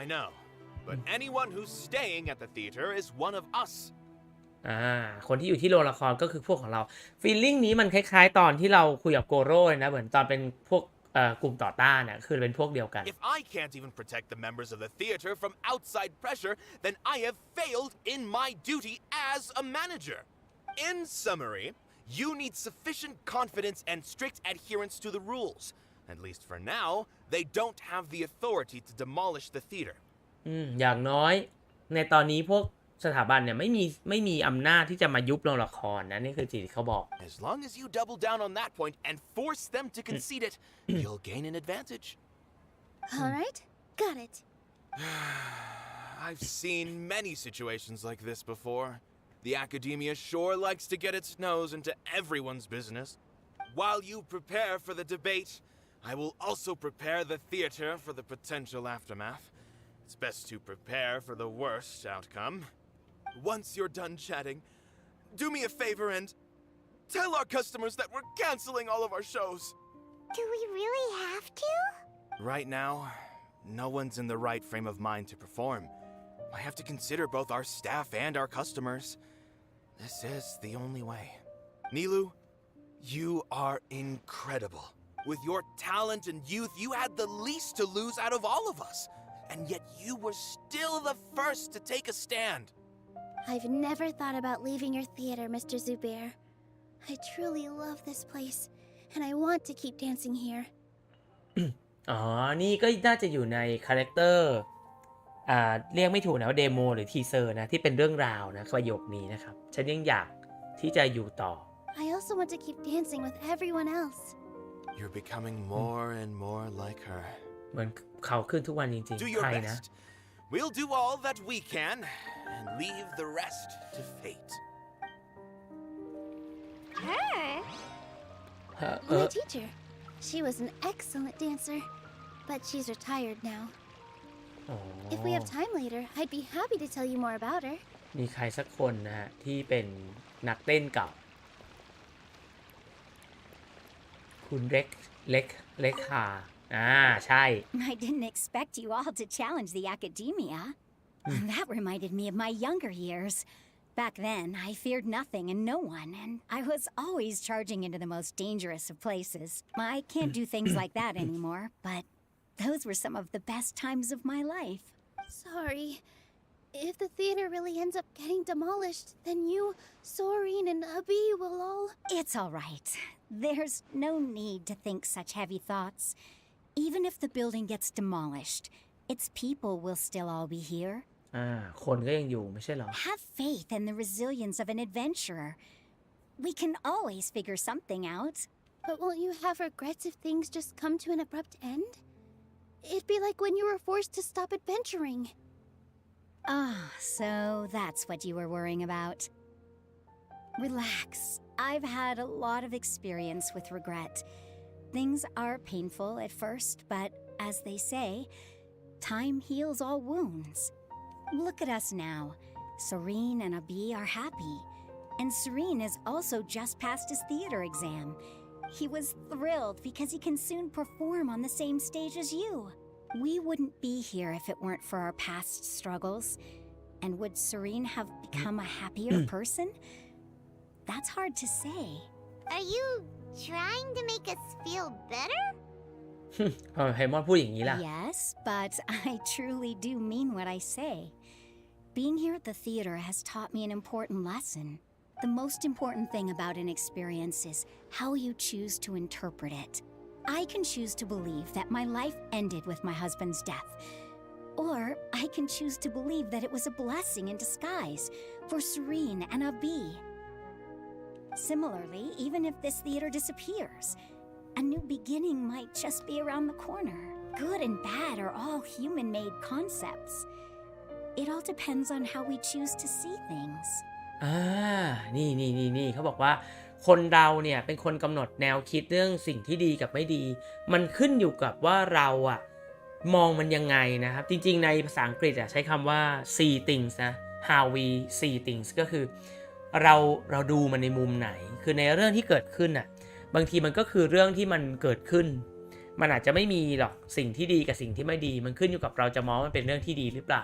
I know. But anyone who's staying at the theater is one of us. คนที่อยู่ที่โรงละครก็คือพวกของเราฟีลลิ่งนี้มันคล้ายๆตอนที่เราคุยกับโกโร่นะเหมือนตอนเป็นพวกกลุ่มต่อต้านคือเป็นพวกเดียวกัน If I can't even protect the members of the theater from outside pressure, then I have failed in my duty as a manager. In summary, you need sufficient confidence and strict adherence to the rules. At least for now, they don't have the authority to demolish the theater. อย่างน้อยในตอนนี้พวกสถาบันเนี่ยไม่มีอำนาจที่จะมายุบโรงละครนะนี่คือสิ่งที่เขาบอก As long as you double down on that point and force them to concede it, you'll gain an advantage. All right, got it. I've seen many situations like this before. The academia sure likes to get its nose into everyone's business. While you prepare for the debate, I will also prepare the theater for the potential aftermath. It's best to prepare for the worst outcome. Once you're done chatting, do me a favor and tell our customers that we're canceling all of our shows. Do we really have to? Right now, no one's in the right frame of mind to perform. I have to consider both our staff and our customers. This is the only way. Nilu, you are incredible. With your talent and youth, you had the least to lose out of all of us. And yet you were still the first to take a stand. I've never thought about leaving your theater, Mr. Zubair. I truly love this place, and I want to keep dancing here. นี่ก็น่าจะอยู่ในคาแรคเตอร์เรียกไม่ถูกนะว่าเดโมหรือทีเซอร์นะที่เป็นเรื่องราวนะประโยคนี้นะครับฉันยังอยากที่จะอยู่ต่อ I also want to keep dancing with everyone else. You're becoming more and more like her. เหมือนเขาขึ้นทุกวันจริง Do ๆ your ใครนะ best. We'll do all that we can and leave the rest to fate. My teacher. She was an excellent dancer, but she's retired now. If we have time later, I'd be happy to tell you more about her. มีใครสักคนนะฮะที่เป็นนักเต้นเก่าคุณเล็กคาใช่ I didn't expect you all to challenge the academia. That reminded me of my younger years. Back then, I feared nothing and no one, and I was always charging into the most dangerous of places. I can't do things like that anymore, but those were some of the best times of my life. Sorry. If the theater really ends up getting demolished, then you, Sorin, and Abi will all... It's all right. There's no need to think such heavy thoughts. Even if the building gets demolished, its people will still all be here. คนก็ยังอยู่ไม่ใช่เหรอ Have faith in the resilience of an adventurer. We can always figure something out. But won't you have regrets if things just come to an abrupt end? It'd be like when you were forced to stop adventuring. So that's what you were worrying about. Relax. I've had a lot of experience with regret. Things are painful at first, but as they say, time heals all wounds. Look at us now. Serene and Abi are happy. And Serene has also just passed his theater exam. He was thrilled because he can soon perform on the same stage as you. We wouldn't be here if it weren't for our past struggles. And would Serene have become a happier person? That's hard to say. Are you trying to make us feel better? ไฮมอนพูดอย่างนี้ล่ะ Yes, but I truly do mean what I say. Being here at the theater has taught me an important lesson. The most important thing about an experience is how you choose to interpret it. I can choose to believe that my life ended with my husband's death. Or I can choose to believe that it was a blessing in disguise for Serene and Abi. Similarly, even if this theater disappears, a new beginning might just be around the corner. Good and bad are all human-made concepts. It all depends on how we choose to see things. นี่เขาบอกว่าคนเราเนี่ยเป็นคนกำหนดแนวคิดเรื่องสิ่งที่ดีกับไม่ดีมันขึ้นอยู่กับว่าเราอะมองมันยังไงนะครับจริงๆในภาษาอังกฤษใช้คำว่า see things นะ how we see things ก็คือเราดูมันในมุมไหนคือในเรื่องที่เกิดขึ้นอะบางทีมันก็คือเรื่องที่มันเกิดขึ้นมันอาจจะไม่มีหรอกสิ่งที่ดีกับสิ่งที่ไม่ดีมันขึ้นอยู่กับเราจะมองมันเป็นเรื่องที่ดีหรือเปล่า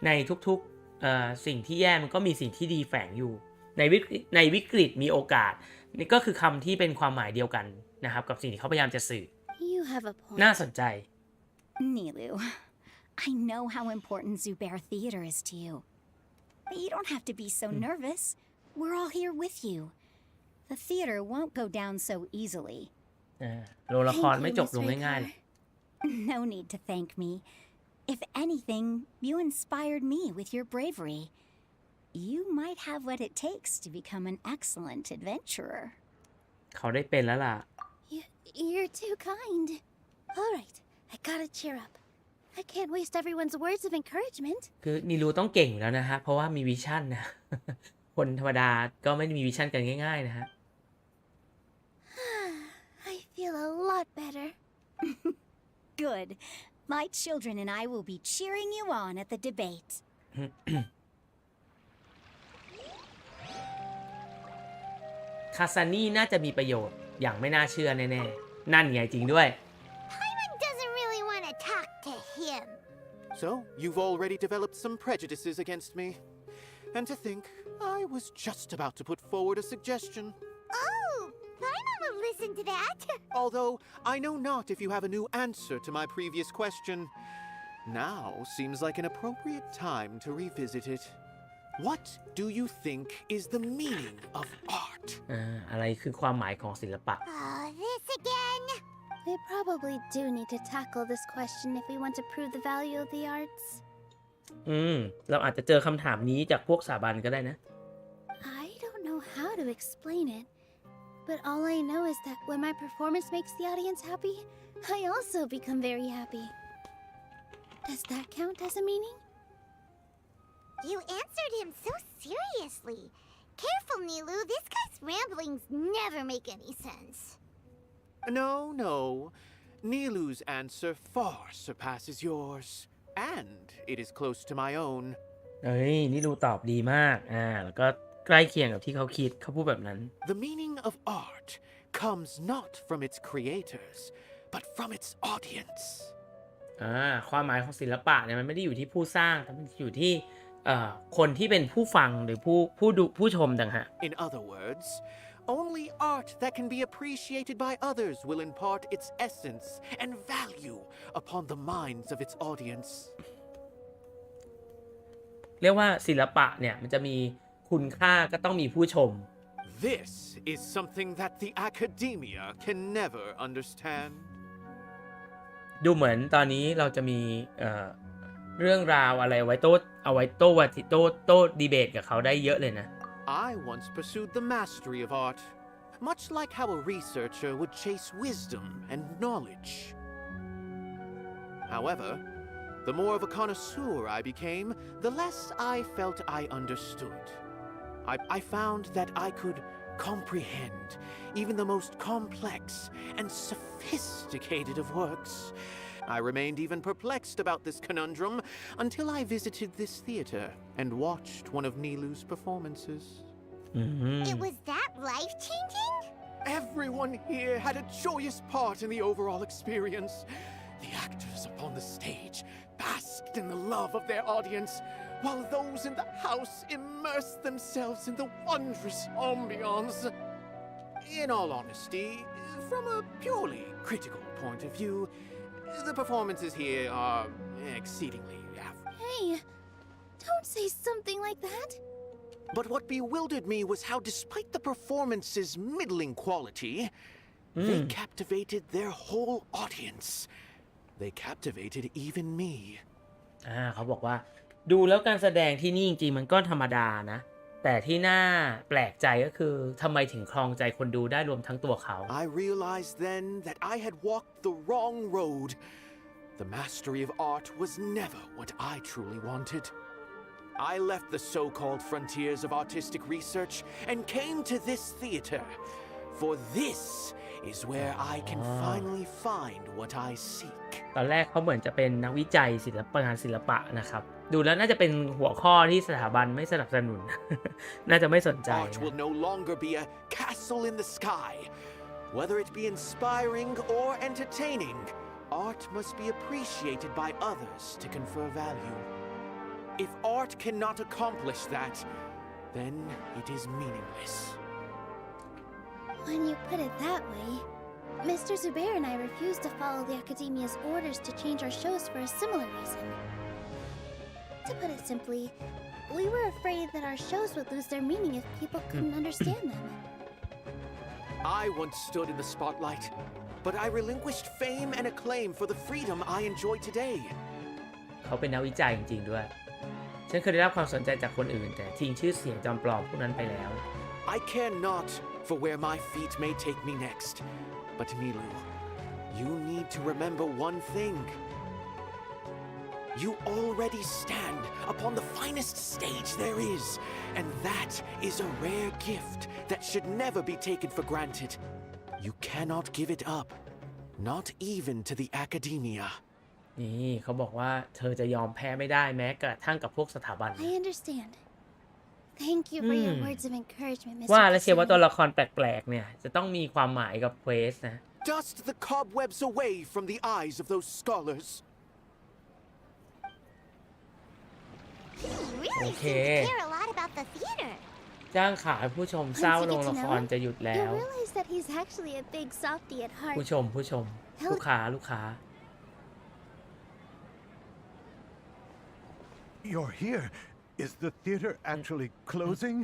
ในทุกๆสิ่งที่แย่มันก็มีสิ่งที่ดีแฝงอยู่ในวิกฤตมีโอกาสนี่ก็คือคำที่เป็นความหมายเดียวกันนะครับกับสิ่งที่เขาพยายามจะสื่อ You have a point. น่าสนใจ Nilu, I know how important Zubair Theater is to you. But you don't have to be so nervous. We're all here with you. The theater won't go down so easily. โรงละครไม่จบลงง่ายๆเลย No need to thank me. If anything, you inspired me with your bravery. You might have what it takes to become an excellent adventurer. เขาได้เป็นแล้วล่ะ You're too kind. All right, I gotta cheer up. I can't waste everyone's words of encouragement. คือนีรูต้องเก่งอยู่แล้วนะฮะเพราะว่ามีวิชั่นนะ คนธรรมดาก็ไม่ได้มีวิชั่นกันง่ายๆนะฮะ I feel a lot better. Good. My children and I will be cheering you on at the debate. คาซานี่น่าจะมีประโยชน์อย่างไม่น่าเชื่อแน่ๆนั่นไงจริงด้วย Paimon doesn't really want to talk to him. So, you've already developed some prejudices against me. And to think, I was just about to put forward a suggestion. Oh, Paimon will listen to that. Although, I know not if you have a new answer to my previous question. Now seems like an appropriate time to revisit it. What do you think is the meaning of art? อะไรคือความหมายของศิลปะ Oh, this again. We probably do need to tackle this question if we want to prove the value of the arts. เราอาจจะเจอคำถามนี้จากพวกสถาบันก็ได้นะ I don't know how to explain it, but all I know is that when my performance makes the audience happy, I also become very happy. Does that count as a meaning? You answered him so seriously. Careful, Nilu. This guy's ramblings never make any sense. No. Nilu's answer far surpasses yours. And it is close to my own. เฮ้ยนี่ดูตอบดีมากแล้วก็ใกล้เคียงกับที่เขาคิดเขาพูดแบบนั้น The meaning of art comes not from its creators, but from its audience. ความหมายของศิลปะเนี่ยมันไม่ได้อยู่ที่ผู้สร้างแต่มันอยู่ที่คนที่เป็นผู้ฟังหรือผู้ชมต่างหาก In other words, only art that can be appreciated by others will impart its essence and value upon the minds of its audience. เรียกว่าศิลปะเนี่ยมันจะมีคุณค่าก็ต้องมีผู้ชม This is something that the academia can never understand. ดูเหมือนตอนนี้เราจะมีเรื่องราวอะไรไว้เอาไว้โต้ดีเบตกับเขาได้เยอะเลยนะ I once pursued the mastery of art, much like how a researcher would chase wisdom and knowledge. However, the more of a connoisseur I became, the less I felt I understood. I found that I could comprehend even the most complex and sophisticated of works. I remained even perplexed about this conundrum until I visited this theater and watched one of Nilu's performances. It was that life-changing? Everyone here had a joyous part in the overall experience. The actors upon the stage basked in the love of their audience, while those in the house immerse themselves in the wondrous ambiance. In all honesty, from a purely critical point of view, the performances here are exceedingly average. Hey, don't say something like that. But what bewildered me was how, despite the performance's middling quality, they captivated their whole audience. They captivated even me. เขาบอกว่าดูแล้วการแสดงที่นี่จริงๆมันก็ธรรมดานะแต่ที่น่าแปลกใจก็คือทำไมถึงครองใจคนดูได้รวมทั้งตัวเขา I realized then that I had walked the wrong road. The mastery of art was never what I truly wanted. I left the so-called frontiers of artistic research and came to this theater, for this is where I can finally find what I seek. ตอนแรกเขาเหมือนจะเป็นนักวิจัยศิลปะงานศิลปะนะครับดูแล้วน่าจะเป็นหัวข้อที่สถาบันไม่สนับสนุน น่าจะไม่สนใจ Art will no longer be a castle in the sky. Whether it be inspiring or entertaining, art must be appreciated by others to confer value. If art cannot accomplish that, then it is meaningless. When you put it that way, Mr. Zubair and I refused to follow the Academia's orders to change our shows for a similar reason. To put it simply, we were afraid that our shows would lose their meaning if people couldn't understand them. I once stood in the spotlight, but I relinquished fame and acclaim for the freedom I enjoy today. เขาเป็นนักวิจัยจริงๆด้วยฉันเคยได้รับความสนใจจากคนอื่นแต่ทิ้งชื่อเสียงจอมปลอมพวกนั้นไปแล้ว I care not for where my feet may take me next, but Nilu, you need to remember one thing. You already stand upon the finest stage there is, and that is a rare gift that should never be taken for granted. You cannot give it up, not even to the Academia. นี่เขาบอกว่าเธอจะยอมแพ้ไม่ได้แม้กระทั่งกับพวกสถาบัน I understand. Thank you for your words of encouragement, Mr. ว่าแล้วเชียวว่าตัว Kasumi. ละครแปลกๆเนี่ยจะต้องมีความหมายกับเควสนะ Dust the cobwebs away from the eyes of those scholars. He really Okay. seems to care a lot about the theater. จ้างขายผู้ชมเศร้า Once you โร get ง to ละ know คร him, จะหยุดแล้ว you'll realize that he's actually a big softie at heart. ผู้ชมลูกค้า You're here. Is the theater actually closing?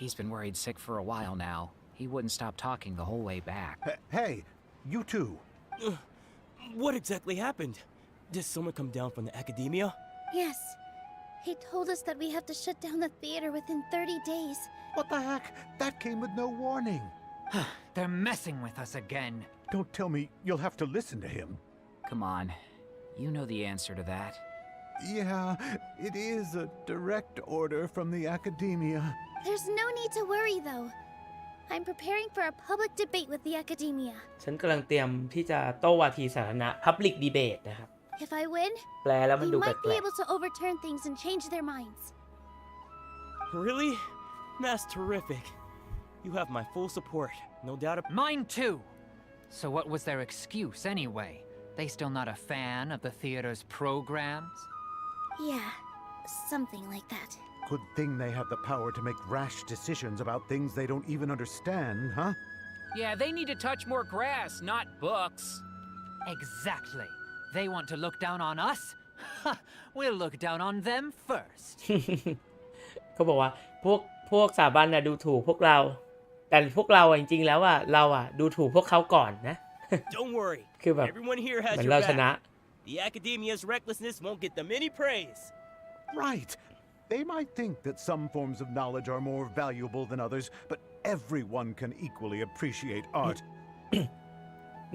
He's been worried sick for a while now. He wouldn't stop talking the whole way back. Hey, you two. What exactly happened? Did someone come down from the Academia? Yes. He told us that we have to shut down the theater within 30 days. What the heck? That came with no warning. They're messing with us again. Don't tell me you'll have to listen to him. Come on. You know the answer to that. Yeah, it is a direct order from the Academia. There's no need to worry, though. I'm preparing for a public debate with the Academia. ฉันกำลังเตรียมที่จะโต้วาทีสาธารณะ Public Debate นะครับ If I win, แปลแล้วมัน we ดูแป might ล be ก able to overturn things and change their minds. Really? That's terrific. You have my full support, no doubt about it. Mine too. So what was their excuse anyway? They still not a fan of the theater's programs? Yeah, something like that. Good thing they have the power to make rash decisions about things they don't even understand, huh? Yeah, they need to touch more grass, not books. Exactly. They want to look down on us? We'll look down on them first. เขาบอกว่าพวกสถาบันน่ะดูถูกพวกเรา แต่พวกเราจริงๆแล้วเราดูถูกพวกเขาก่อนนะ Don't worry. คือแบบ Everyone here เห has มือน your เราชนะ back. The Academia's recklessness won't get them any praise. Right. They might think that some forms of knowledge are more valuable than others, but everyone can equally appreciate art.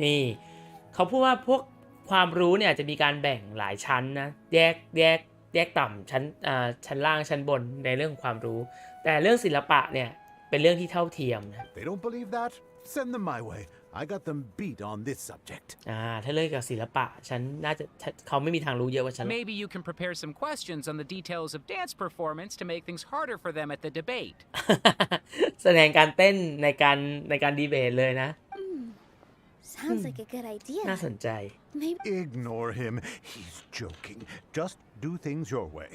นี่เขาพูดว่าพวกความรู้เนี่ยจะมีการแบ่งหลายชั้นนะแยกต่ำชั้นล่างชั้นบนในเรื่องความรู้แต่เรื่องศิลปะเนี่ยเป็นเรื่องที่เท่าเทียมนะ They don't believe that? Send them my way. I got them beat on this subject. ถ้าเรื่องเกี่ยวกับศิลปะเขาไม่มีทางรู้เยอะกว่าฉัน Maybe you can prepare some questions on the details of dance performance to make things harder for them at the debate. แสดงการเต้นในการดีเบตเลยนะ Sounds like a good idea. น่าสนใจ Maybe. Ignore him. He's joking. Just do things your way.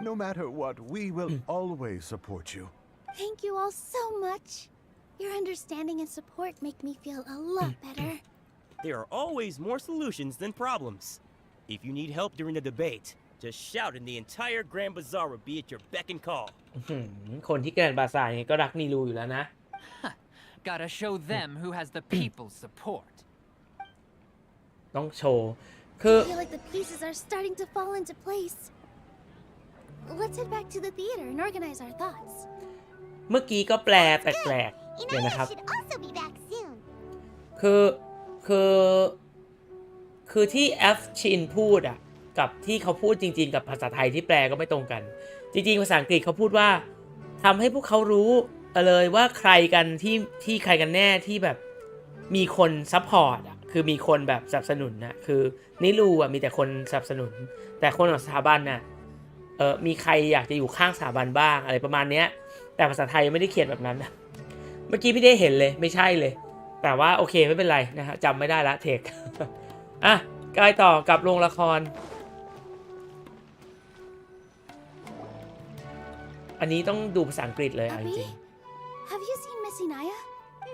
No matter what, we will always support you. Thank you all so much. Your understanding and support make me feel a lot better. There are always more solutions than problems. If you need help during the debate, just shout and the entire Grand Bazaar will be at your beck and call. คนที่แกรนด์บาซาร์นี่ก็รักนีลูอยู่แล้วนะ Gotta show them who has the people's support. ต้องโชว์คือ I feel like the pieces are starting to fall into place. Let's head back to the theater and organize our thoughts. เมื่อกี้ก็แปลแปลกๆเดี๋ยวนะครับ should also be back soon. คือที่แอฟชินพูดอ่ะกับที่เขาพูดจริงๆกับภาษาไทยที่แปลก็ไม่ตรงกันจริงๆภาษาอังกฤษเขาพูดว่าทำให้พวกเขารู้เลยว่าใครกันที่ใครกันแน่ที่แบบมีคนซัพพอร์ตอ่ะคือมีคนแบบสนับสนุนนะคือนิลูอ่ะมีแต่คนสนับสนุนแต่คนของสถาบันน่ะมีใครอยากจะอยู่ข้างสถาบันบ้างอะไรประมาณเนี้ยแต่ภาษาไทยไม่ได้เขียนแบบนั้นนะเมื่อกี้พี่ได้เห็นเลยไม่ใช่เลยแต่ว่าโอเคไม่เป็นไรนะฮะจำไม่ได้ละเทค อ่ะกายต่อกับโรงละครอันนี้ต้องดูภาษาอังกฤษเลยจริง Have you seen Miss Inaya?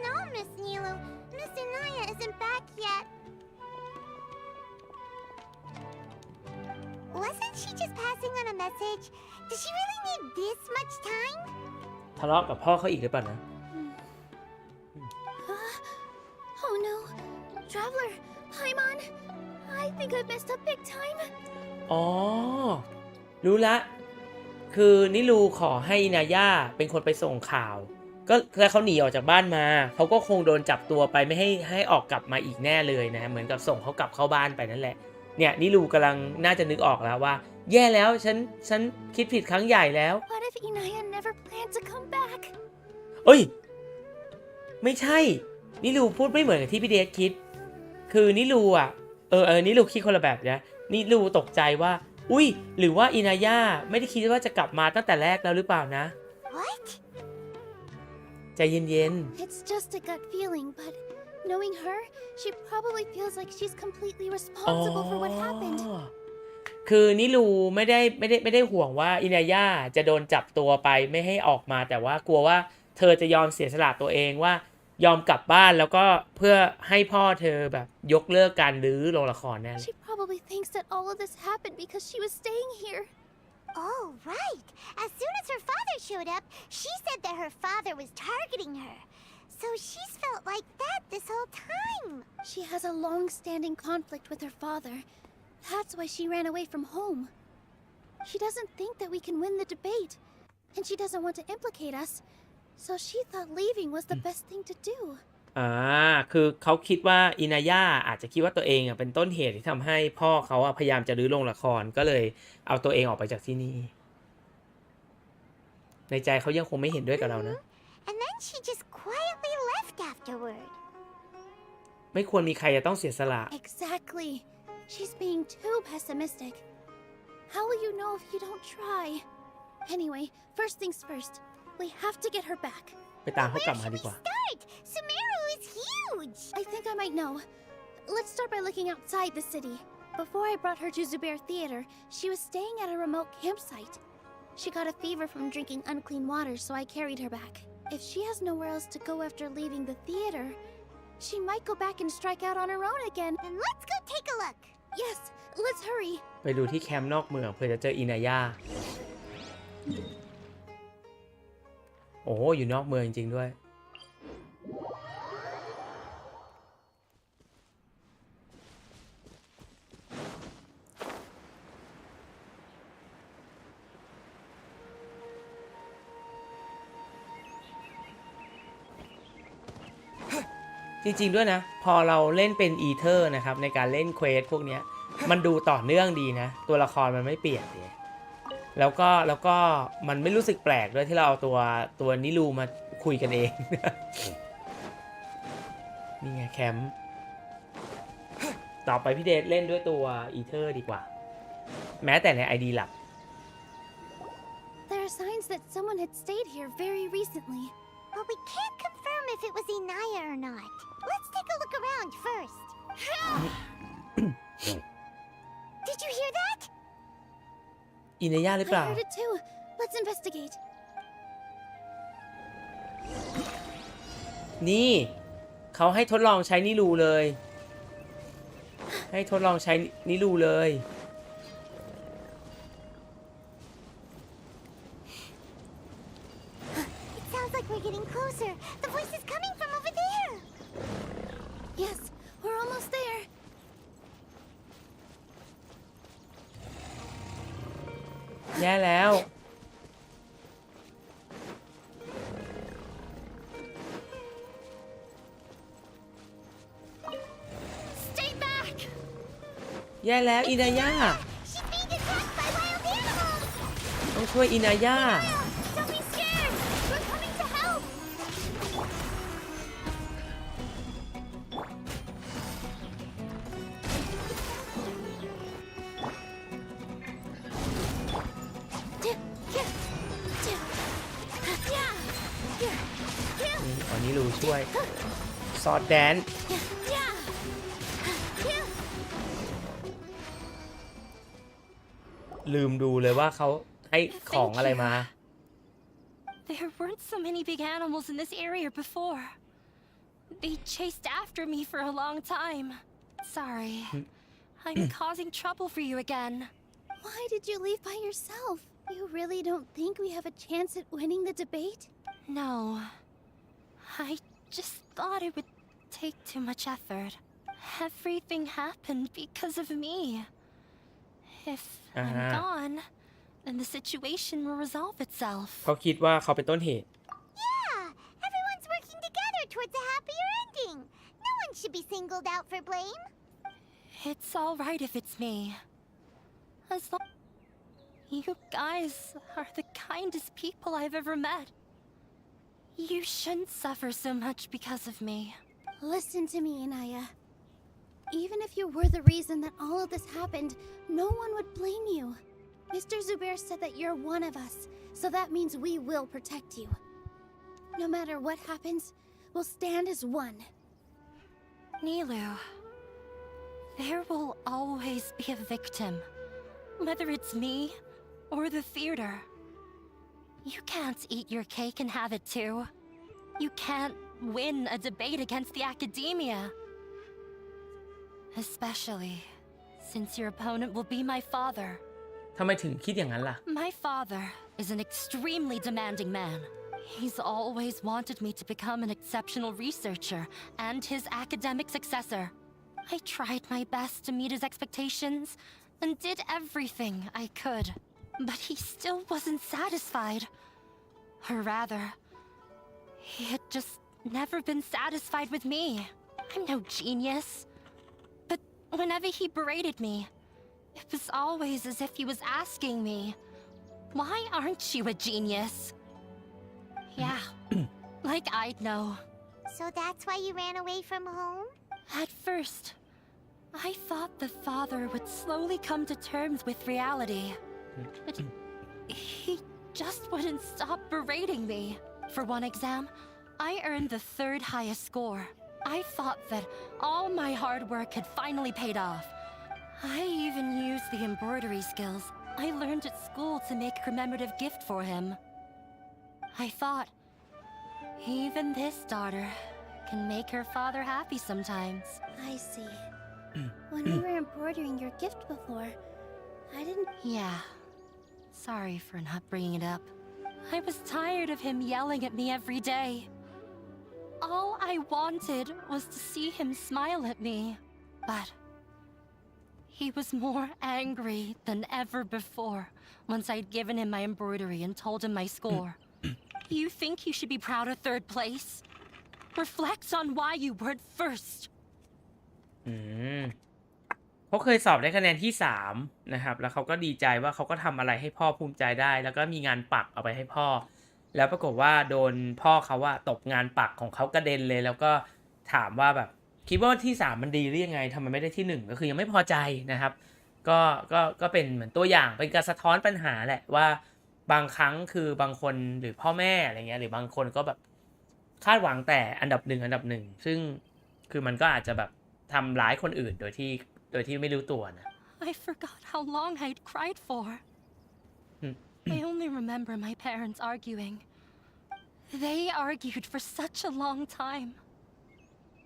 No, Miss Nilu. Miss Inaya isn't back yet. Wasn't she just passing on a message? Does she really need this much time? ทะเลาะกับพ่อเขาอีกหรือเปล่านะ Oh no. Traveler, Paimon. I think I messed up big time. อ๋อรู้ละคือนิลูขอให้อินาย่าเป็นคนไปส่งข่าวก็แล้วเขาหนีออกจากบ้านมาเขาก็คงโดนจับตัวไปไม่ให้ออกกลับมาอีกแน่เลยนะเหมือนกับส่งเขากลับเข้าบ้านไปนั่นแหละเนี่ยนิลูกำลังน่าจะนึกออกแล้วว่าแย่แล้วฉันคิดผิดครั้งใหญ่แล้ว What if Inaya never planned to come back? เอ้ยไม่ใช่นิลูพูดไม่เหมือนกับที่พี่เดชคิดคือนิลูอ่ะนิลูคิดคนละแบบนะนิลูตกใจว่าอุ้ยหรือว่าอินาย่าไม่ได้คิดว่าจะกลับมาตั้งแต่แรกแล้วหรือเปล่านะ What? ใจเย็น It's just a gut feeling, but knowing her, she probably feels like she's completely ๆ responsible for what happened. คือนิลูไม่ได้ห่วงว่าอินาย่าจะโดนจับตัวไปไม่ให้ออกมาแต่ว่ากลัวว่าเธอจะยอมเสียสละตัวเองว่ายอมกลับบ้านแล้วก็เพื่อให้พ่อเธอแบบยกเลิกการรื้อโรงละครแน่เลย She probably thinks that all of this happened because she was staying here. Oh, right. As soon as her father showed up, she said that her father was targeting her. So she's felt like that this whole time. She has a long-standing conflict with her father. That's why she ran away from home. She doesn't think that we can win the debate, and she doesn't want to implicate us. So she thought leaving was the best thing to do. คือเขาคิดว่าอินาย่าอาจจะคิดว่าตัวเองเป็นต้นเหตุที่ทำให้พ่อเขาพยายามจะรื้อโรงละครก็เลยเอาตัวเองออกไปจากที่นี่ในใจเขายังคงไม่เห็นด้วยกับเรานะ And then she just quietly left afterward. ไม่ควรมีใครจะต้องเสียสละ Exactly. She's being too pessimistic. How will you know if you don't try? Anyway, first things first. We have to get her back. ไปตามเขากลับมาดีกว่า Start! Sumeru is huge! I think I might know. Let's start by looking outside the city. Before I brought her to Zubair Theater, she was staying at a remote campsite. She got a fever from drinking unclean water, so I carried her back. If she has nowhere else to go after leaving the theater, she might go back and strike out on her own again. Then let's go take a look. Yes, let's hurry. ไปดูที่แคมป์นอกเมืองเพื่อจะเจออินาย่าโอ้อยู่นอกเมืองจริงๆด้วยจริงๆด้วยนะพอเราเล่นเป็นอีเทอร์นะครับในการเล่นเควสพวกเนี้ยมันดูต่อเนื่องดีนะตัวละครมันไม่เปลี่ยนเลยแล้วก็มันไม่รู้สึกแปลกด้วยที่เราเอาตัวนิลูมาคุยกันเอง นี่ไงแคมป์ต่อไปพี่เดชเล่นด้วยตัวอีเทอร์ดีกว่าแม้แต่ใน ID หลัก There are signs that someone had stayed here very recently. But we can't confirm if it was Inaya or not. Let's take a look around first. Did you hear that? อินเนย่าหรือเป I ล่า heard it too. Let's investigate. นี่เขาให้ทดลองใช้นิลูเลย ให้ทดลองใช้นิลูเลย It sounds like we're getting closer. The voice is coming from over there. Yes, we're almost there. แย่แล้ว Stay back! แย่แล้วอินเนย่า She's being attacked by wild animals. ต้องช่วยอินเนย่า Don't be scared. We're coming to help. Yeah. ตอนนี้ลูช่วย ซอดแดน ลืมดูเลยว่าเขาให้ของอะไรมา There weren't so many big animals in this area before. They chased after me for a long time. Sorry. I'm causing trouble for you again. Why did you leave by yourself? You really don't think we have a chance at winning the debate? No. I just thought it would take too much effort. Everything happened because of me. If I'm gone, then the situation will resolve itself. เขาคิดว่าเขาเป็นต้นเหตุ Yeah, everyone's working together towards a happier ending. No one should be singled out for blame. It's all right if it's me. As long you guys are the kindest people I've ever met. You shouldn't suffer so much because of me. Listen to me, Inaya. Even if you were the reason that all of this happened, no one would blame you. Mr. Zubair said that you're one of us, so that means we will protect you. No matter what happens, we'll stand as one. Nilu, there will always be a victim. Whether it's me or the theater. You can't eat your cake and have it too. You can't win a debate against the academia. Especially since your opponent will be my father. ทำไมถึงคิดอย่างนั้นล่ะ My father is an extremely demanding man. He's always wanted me to become an exceptional researcher and his academic successor. I tried my best to meet his expectations and did everything I could. But he still wasn't satisfied. Or rather, he had just never been satisfied with me. I'm no genius. But whenever he berated me, it was always as if he was asking me, why aren't you a genius? Yeah, like I'd know. So that's why you ran away from home? At first, I thought the father would slowly come to terms with reality. But he just wouldn't stop berating me. For one exam, I earned the 3rd highest score. I thought that all my hard work had finally paid off. I even used the embroidery skills I learned at school to make a commemorative gift for him. I thought, even this daughter can make her father happy sometimes. I see. When we were embroidering your gift before, I didn't... Yeah. Sorry for not bringing it up. I was tired of him yelling at me every day. All I wanted was to see him smile at me. But he was more angry than ever before once I'd given him my embroidery and told him my score. You think you should be proud of 3rd place? Reflect on why you weren't first. เขาเคยสอบได้คะแนนที่3นะครับแล้วเขาก็ดีใจว่าเขาก็ทำอะไรให้พ่อภูมิใจได้แล้วก็มีงานปักเอาไปให้พ่อแล้วปรากฏว่าโดนพ่อเขาว่าตบงานปักของเขากระเด็นเลยแล้วก็ถามว่าแบบคิดว่าที่3มันดีหรือยังไงทำไมไม่ได้ที่1ก็คือยังไม่พอใจนะครับก็เป็นเหมือนตัวอย่างเป็นการสะท้อนปัญหาแหละว่าบางครั้งคือบางคนหรือพ่อแม่อะไรเงี้ยหรือบางคนก็แบบคาดหวังแต่อันดับ1ซึ่งคือมันก็อาจจะแบบทำร้ายคนอื่นโดยที่ไม่รู้ตัวนะ I forgot how long I'd cried for. I only remember my parents arguing. They argued for such a long time.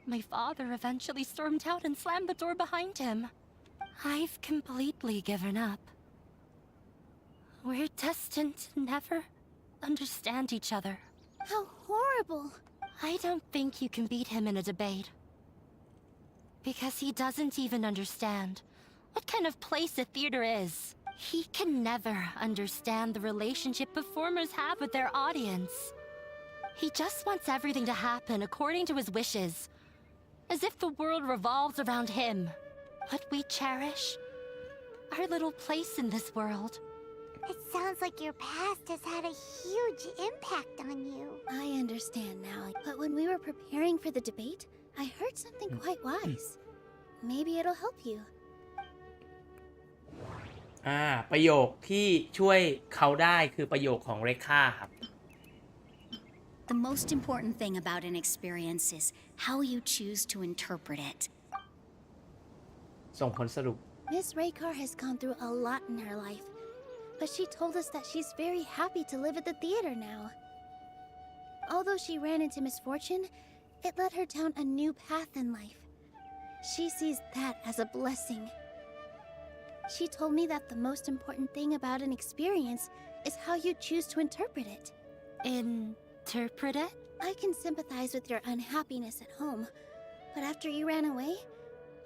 My father eventually stormed out and slammed the door behind him. I've completely given up. We're destined to never understand each other. How horrible. I don't think you can beat him in a debate. Because he doesn't even understand what kind of place a theater is. He can never understand the relationship performers have with their audience. He just wants everything to happen according to his wishes. As if the world revolves around him. What we cherish, our little place in this world. It sounds like your past has had a huge impact on you. I understand now, but when we were preparing for the debate, I heard something quite wise. Maybe it'll help you. ประโยคที่ช่วยเขาได้คือประโยคของเรคค่าครับ The most important thing about an experience is how you choose to interpret it. ส่งผลสรุป Miss Raykar has gone through a lot in her life, but she told us that she's very happy to live at the theater now. Although she ran into misfortune, it led her down a new path in life. She sees that as a blessing. She told me that the most important thing about an experience is how you choose to interpret it. Interpret it? I can sympathize with your unhappiness at home, but after you ran away,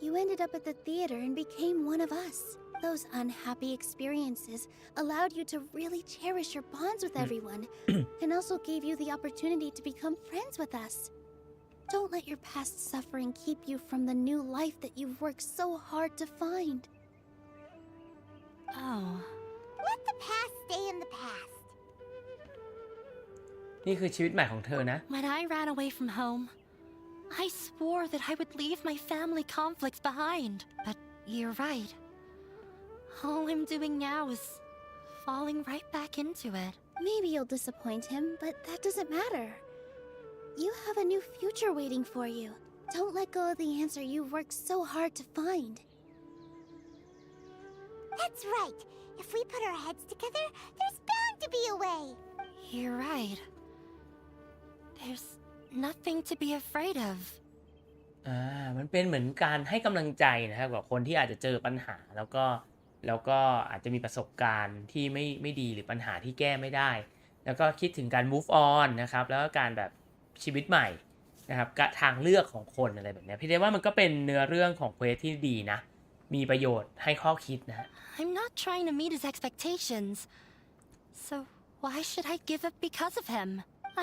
you ended up at the theater and became one of us. Those unhappy experiences allowed you to really cherish your bonds with everyone, and also gave you the opportunity to become friends with us. Don't let your past suffering keep you from the new life that you've worked so hard to find. Oh. Let the past stay in the past. นี่คือชีวิตใหม่ของเธอนะ When I ran away from home, I swore that I would leave my family conflicts behind. But you're right. All I'm doing now is falling right back into it. Maybe you'll disappoint him, but that doesn't matter. You have a new future waiting for you. Don't let go of the answer you've worked so hard to find. That's right. If we put our heads together, there's bound to be a way. You're right. There's nothing to be afraid of. มันเป็นเหมือนการให้กำลังใจนะครับกับคนที่อาจจะเจอปัญหาแล้วก็อาจจะมีประสบการณ์ที่ไม่ดีหรือปัญหาที่แก้ไม่ได้แล้วก็คิดถึงการ move on นะครับแล้วก็การแบบชีวิตใหม่นะครับทางเลือกของคนอะไรแบบนี้พี่เดว่ามันก็เป็นเนื้อเรื่องของเควสที่ดีนะมีประโยชน์ให้ข้อคิดนะฮะ I'm not trying to meet his expectations. So why should I give up because of him?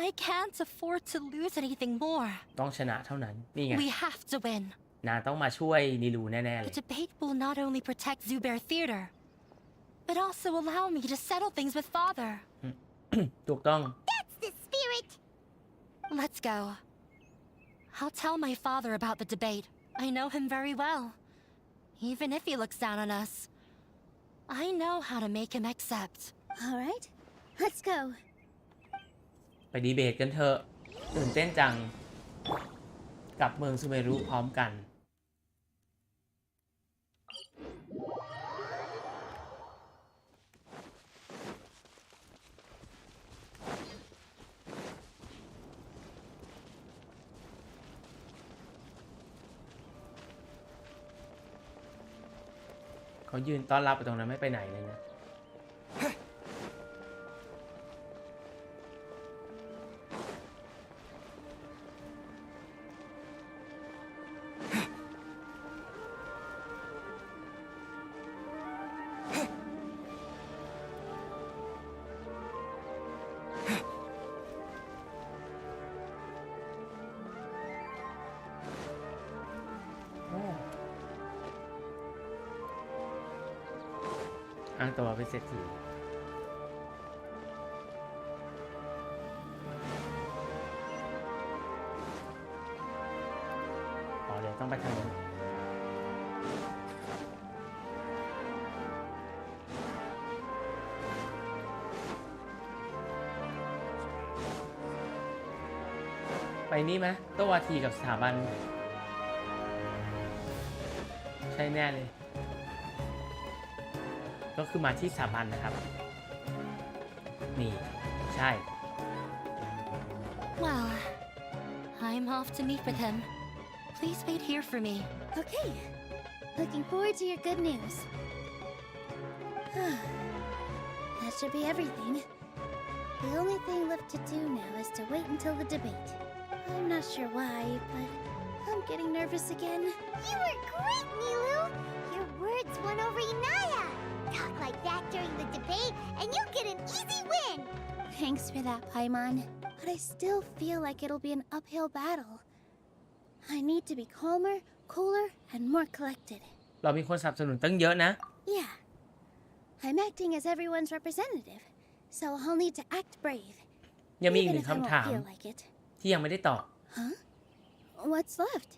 I can't afford to lose anything more. ต้องชนะเท่านั้นนี่ไง We have to win. นางต้องมาช่วยนิลูแน่ๆเลย The debate will not only protect Zubair Theater, but also allow me to settle things with Father. ถูกต้อง That's the spirit. Let's go. I'll tell my father about the debate. I know him very well. Even if he looks down on us, I know how to make him accept. All right, let's go. ไปดีเบตกันเถอะตื่นเต้นจังกับเมืองซูเมรุพร้อมกันเขายืนต้อนรับไปตรงนั้นไม่ไปไหนเลยนะอ้างตัวเป็นเศรษฐีเดี๋ยวต้องไปทางนู้นไปนี่ไหมโตวาทีกับสถาบันใช่แน่เลยก็คือมาที่สถาบันนะครับ นี่ใช่ Well, I'm off to meet with him. Please wait here for me. Okay. Looking forward to your good news. That should be everything. The only thing left to do now is to wait until the debate. I'm not sure why, but I'm getting nervous again. You were great, Nilu! Your words won over Inaya! Talk like that during the debate, and you'll get an easy win! Thanks for that, Paimon. But I still feel like it'll be an uphill battle. I need to be calmer, cooler, and more collected. เรามีคนสนับสนุนตั้งเยอะนะ Yeah. I'm acting as everyone's representative, so I'll need to act brave. ยังมีอีก Even หนึ่ if ง I won't คำถาม feel like it. ที่ยังไม่ได้ตอบ Huh? What's left?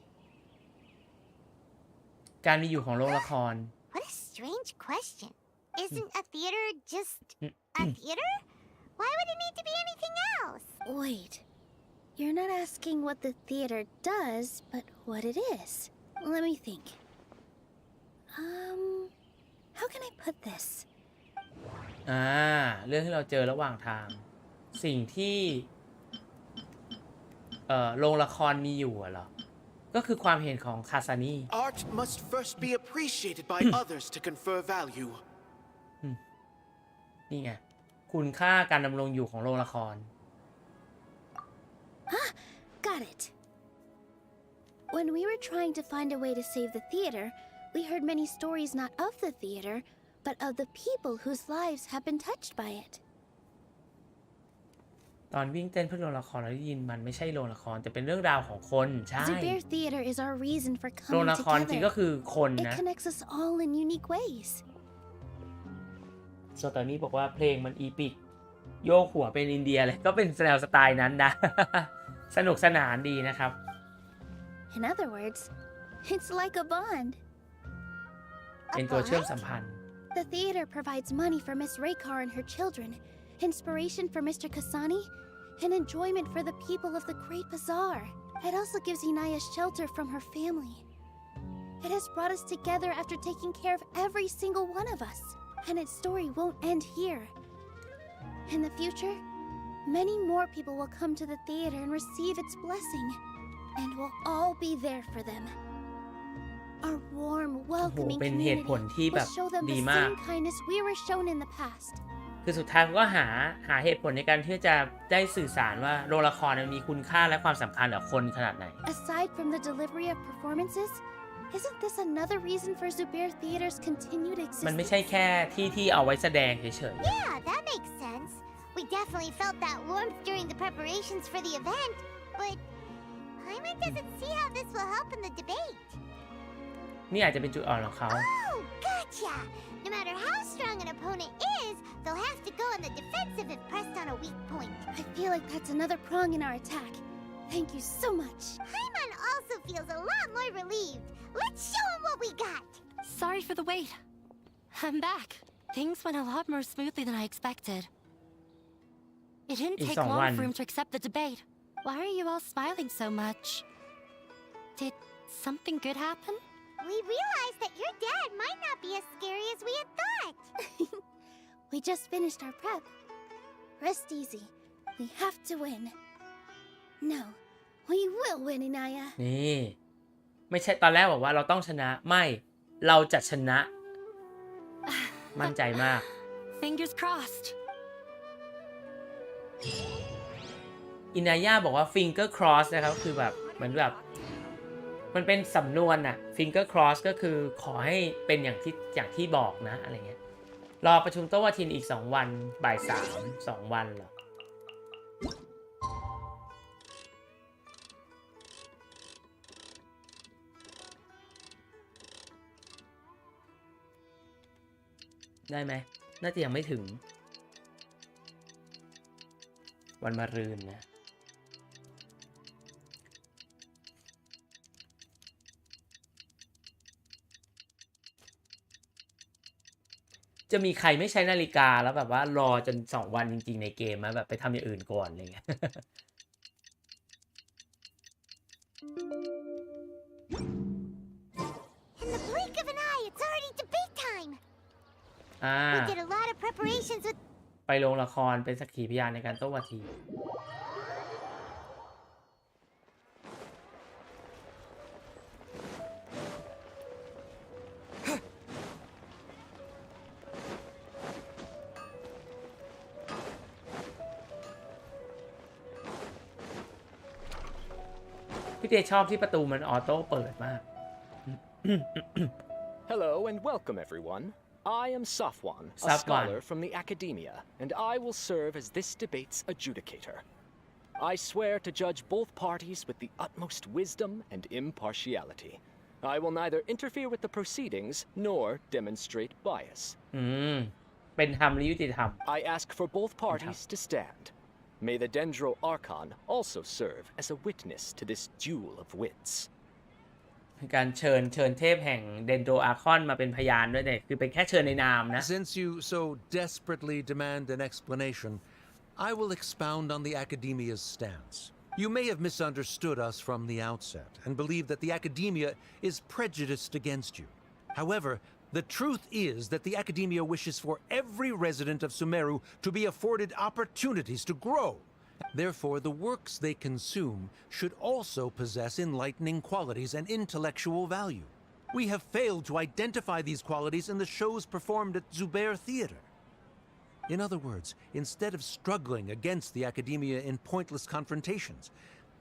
การมีอยู่ของโรงละคร What a strange question. Isn't a theater just a theater? Why would it need to be anything else? Wait. You're not asking what the theater does, but what it is. Let me think. How can I put this? เรื่องที่เราเจอระหว่างทาง สิ่งที่โรงละครมีอยู่เหรอ ก็คือความเห็นของคาซานี Art must first be appreciated by others to confer value. นี่ไง คุณค่าการดำรงอยู่ของโรงละคร Got it. When we were trying to find a way to save the theater, we heard many stories not of the theater, but of the people whose lives have been touched by it. ตอนวิ่งเต้นเพื่อโรงละครเราได้ยินมันไม่ใช่โรงละครแต่เป็นเรื่องราวของคน ใช่ Zubair Theater is our reason for โรง coming ละครจริงก็ together. คือคน It นะ connects us all in unique ways. ส่วนตอนนี้บอกว่าเพลงมันอีปิกโยกหัวเป็นอินเดียเลยก็เป็นแนวสไตล์นั้นนะ สนุกสนานดีนะครับ In other words, it's like a bond. เป็นตัวเชื่อมสัมพันธ์ The theater provides money for Miss Raykar and her children, inspiration for Mr. Kasani, and enjoyment for the people of the Great Bazaar. It also gives Inaya shelter from her family. It has brought us together after taking care of every single one of us, and its story won't end here. In the future, many more people will come to the theater and receive its blessing, and we'll all be there for them. Our warm, welcoming เป็นเหตุ community ผลที่แบบ will show them ดี the มาก same kindness we were shown in the past. คือสุดท้ายก็หาเหตุผลในการที่จะได้สื่อสารว่าโรงละครมันมีคุณค่าและความสำคัญกับคนขนาดไหน Aside from the delivery of performances, isn't this another reason for Zubair Theater's continued มันไม่ existence? ใช่แค่ที่เอาไว้แสดงเฉย Yeah, that makes sense. We definitely felt that warmth during the preparations for the event, but Paimon doesn't see how this will help in the debate. ๆนี่อาจจะเป็นจุดอ่อนของเขา Oh, gotcha! No matter how strong an opponent is, they'll have to go on the defensive if pressed on a weak point. I feel like that's another prong in our attack. Thank you so much. Paimon also feels a lot more relieved. Let's show him what we got! Sorry for the wait. I'm back. Things went a lot more smoothly than I expected. It didn't take long for him to accept the debate. Why are you all smiling so much? Did something good happen? We realized that your dad might not be as scary as we had thought. We just finished our prep. Rest easy. We have to win. No, we will win, Inaya. นี่ ไม่ใช่ตอนแรกบอกว่าเราต้องชนะ ไม่ เราจะชนะ มั่นใจมาก Fingers crossed. อินาย่าบอกว่า finger cross นะครับคือแบบเหมือนแบบมันเป็นสำนวนอะ finger cross ก็คือขอให้เป็นอย่างที่บอกนะอะไรเงี้ยรอประชุมโต๊ะวาทินอีก2วันบ่าย3 2วันเหรอได้ไหมน่าจะยังไม่ถึงวันมะรืนนะจะมีใครไม่ใช้นาฬิกาแล้วแบบว่ารอจน2วันจริงๆในเกมมาแบบไปทำอย่างอื่นก่อนอะไรเงี้ย In the blink of an eye, it's already debate time. We did a lot of preparations with ไปลงละครเป็นสักขีพยานในการโต้วาทีพี่เจชอบที่ประตูมันออโต้เปิดมาก Hello and welcome everyone. I am Safwan, a Safwan. scholar from the academia, and I will serve as this debate's adjudicator. I swear to judge both parties with the utmost wisdom and impartiality. I will neither interfere with the proceedings nor demonstrate bias. เป็นธรรมและยุติธรรม I ask for both parties to stand. May the Dendro Archon also serve as a witness to this duel of wits. การเชิญเทพแห่งเดนโดอาร์คอนมาเป็นพยานด้วยเนี่ยคือเป็นแค่เชิญในนามนะ Since you so desperately demand an explanation, I will expound on the Academia's stance. You may have misunderstood us from the outset and believe that the Academia is prejudiced against you. However, the truth is that the Academia wishes for every resident of Sumeru to be afforded opportunities to grow. Therefore, the works they consume should also possess enlightening qualities and intellectual value. We have failed to identify these qualities in the shows performed at Zubair Theater. In other words, instead of struggling against the Academia in pointless confrontations,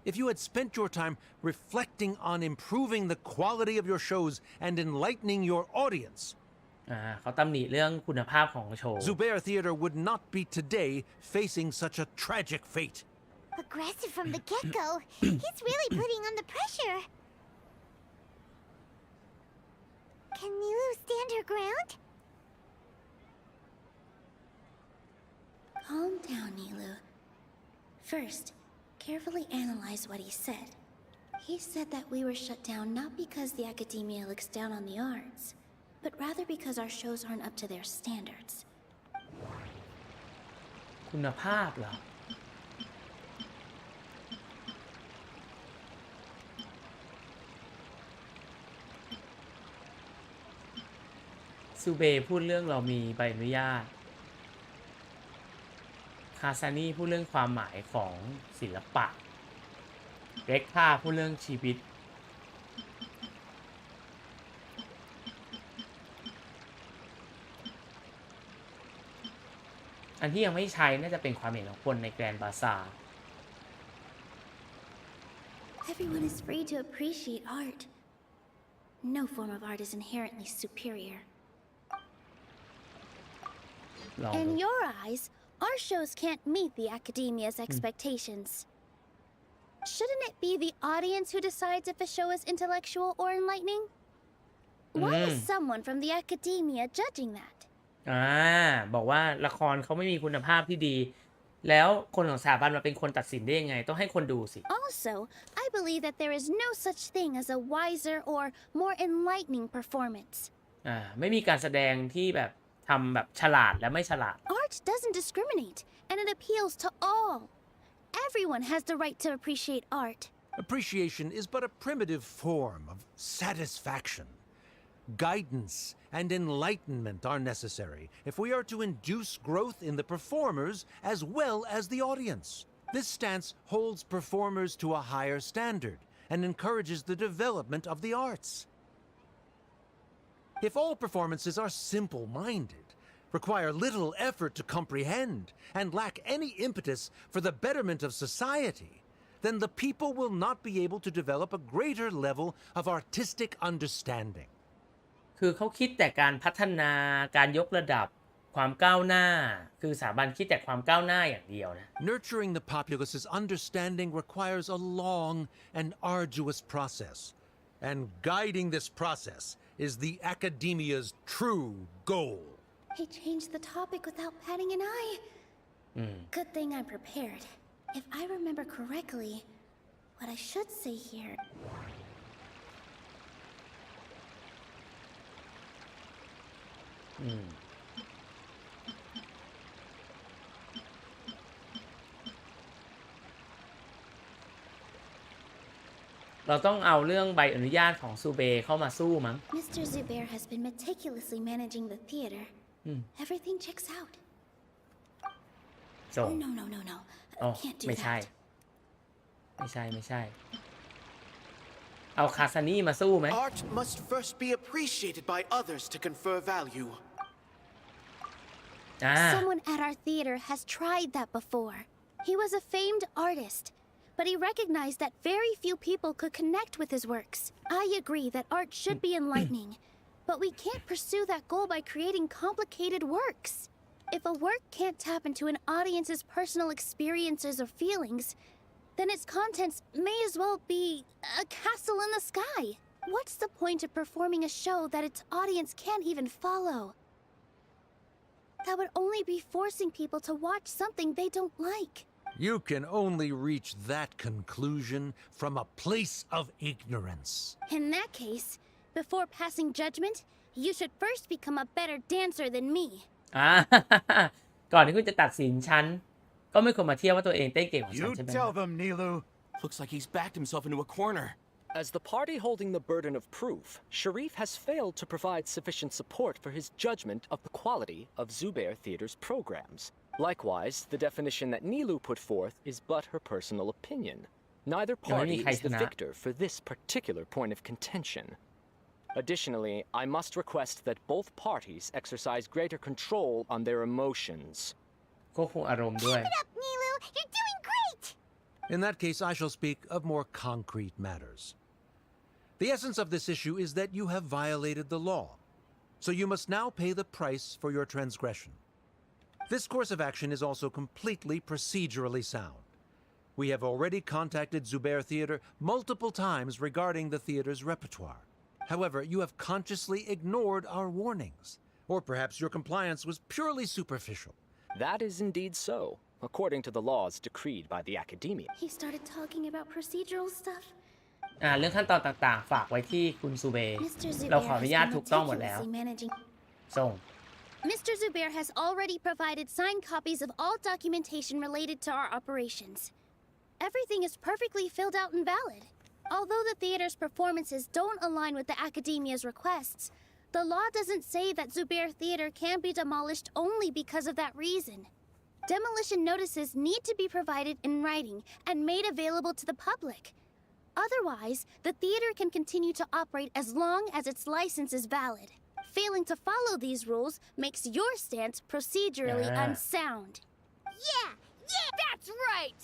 if you had spent your time reflecting on improving the quality of your shows and enlightening your audience, เขาตำหนิเรื่องคุณภาพของโชว์ Zubair Theater would not be today facing such a tragic fate. Aggressive from the get-go. He's really putting on the pressure. Can Nilu stand her ground? Calm down, Nilu. First, carefully analyze what he said. He said that we were shut down not because the Academia looks down on the arts, but rather because our shows aren't up to their standards. คุณภาพเหรอซูเบพูดเรื่องเรามีใบอนุญาตคาซานี่พูดเรื่องความหมายของศิลปะเร็กท่าพูดเรื่องชีวิตอันที่ยังไม่ใช้น่าจะเป็นความเห็นของคนในแกรนด์บาซาร์ Everyone is free to appreciate art. No form of art is inherently superior. In your eyes, our shows can't meet the Academia's expectations. Shouldn't it be the audience who decides if a show is intellectual or enlightening? Why is someone from the Academia judging that? บอกว่าละครเขาไม่มีคุณภาพที่ดีแล้วคนของสถาบันมาเป็นคนตัดสินได้ยังไงต้องให้คนดูสิ Also, I believe that there is no such thing as a wiser or more enlightening performance. ไม่มีการแสดงที่แบบทำแบบฉลาดและไม่ฉลาด Art doesn't discriminate, and it appeals to all. Everyone has the right to appreciate art. Appreciation is but a primitive form of satisfaction. Guidance and enlightenment are necessary if we are to induce growth in the performers as well as the audience. This stance holds performers to a higher standard and encourages the development of the arts. If all performances are simple-minded, require little effort to comprehend, and lack any impetus for the betterment of society, then the people will not be able to develop a greater level of artistic understanding. คือเขาคิดแต่การพัฒนาการยกระดับความก้าวหน้าคือสถาบันคิดแต่ความก้าวหน้าอย่างเดียวนะ Nurturing the populace's understanding requires a long and arduous process, and guiding this process is the Academia's true goal. He changed the topic without batting an eye. Good thing I'm prepared. If I remember correctly, what I should say here. เราต้องเอาเรื่องใบอนุญาตของซูเบเข้ามาสู้มั้ง Mr. Zubair has been meticulously managing the theater. Everything checks out. ส่ง No, no, no, no. อ๋อ Can't do ไม่ใช่ that. ไม่ใช่ เอาคาซานี่มาสู้ไหม Art must first be appreciated by others to confer value. Someone at our theater has tried that before. He was a famed artist, but he recognized that very few people could connect with his works. I agree that art should be enlightening, but we can't pursue that goal by creating complicated works. If a work can't tap into an audience's personal experiences or feelings, then its contents may as well be a castle in the sky. What's the point of performing a show that its audience can't even follow? That would only be forcing people to watch something they don't like. You can only reach that conclusion from a place of ignorance. In that case, before passing judgment, you should first become a better dancer than me. ก่อนที่คุณจะตัดสินฉันก็ไม่ควรมาเทียบว่าตัวเองเต้นเก่งกว่าฉัน You ใช่ไหม tell them, Nilu. Looks like he's backed himself into a corner. As the party holding the burden of proof, Sharif has failed to provide sufficient support for his judgment of the quality of Zubair Theater's programs. Likewise, the definition that Nilu put forth is but her personal opinion. Neither party is the victor for this particular point of contention. Additionally, I must request that both parties exercise greater control on their emotions. ควบคุมอารมณ์ด้วย Keep it up, Nilu! You're doing great! In that case, I shall speak of more concrete matters. The essence of this issue is that you have violated the law, so you must now pay the price for your transgression. This course of action is also completely procedurally sound. We have already contacted Zubair Theater multiple times regarding the theater's repertoire. However, you have consciously ignored our warnings, or perhaps your compliance was purely superficial. That is indeed so, according to the laws decreed by the Academia. He started talking about procedural stuff. เรื่องขั้นตอนต่างๆฝากไว้ที่คุณซูเบ Mr. เรา Zubair ขออนุ has ญาต been ถูกต้องหมดแล้ว meticulously managing. ส่ง Mr. Zubair has already provided signed copies of all documentation related to our operations. Everything is perfectly filled out and valid. Although the theater's performances don't align with the Academia's requests, the law doesn't say that Zubair Theater can be demolished only because of that reason. Demolition notices need to be provided in writing and made available to the public. Otherwise, the theater can continue to operate as long as its license is valid. Failing to follow these rules makes your stance procedurally unsound. Yeah, that's right!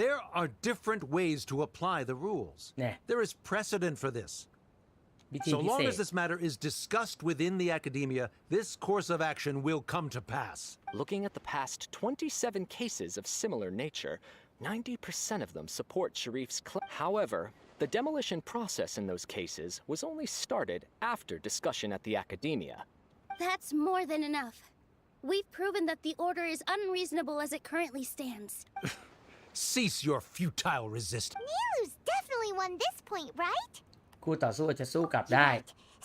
There are different ways to apply the rules. There is precedent for this. So long as this matter is discussed within the Academia, this course of action will come to pass. Looking at the past 27 cases of similar nature, 90% of them support Sharif's claim. However, the demolition process in those cases was only started after discussion at the Academia. That's more than enough. We've proven that the order is unreasonable as it currently stands. Cease your futile resistance. Nilu's definitely won this point, right? คู่ต่อสู้จะสู้กลับได้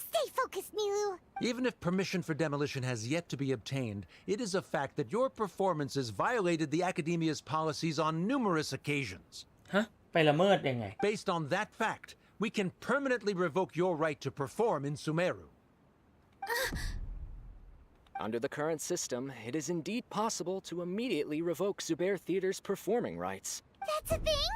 Stay focused, Nilu. Even if permission for demolition has yet to be obtained, it is a fact that your performances violated the Academia's policies on numerous occasions. ฮะไปละเมิดยังไง Based on that fact, we can permanently revoke your right to perform in Sumeru. Under the current system, it is indeed possible to immediately revoke Zubair Theater's performing rights. That's a thing?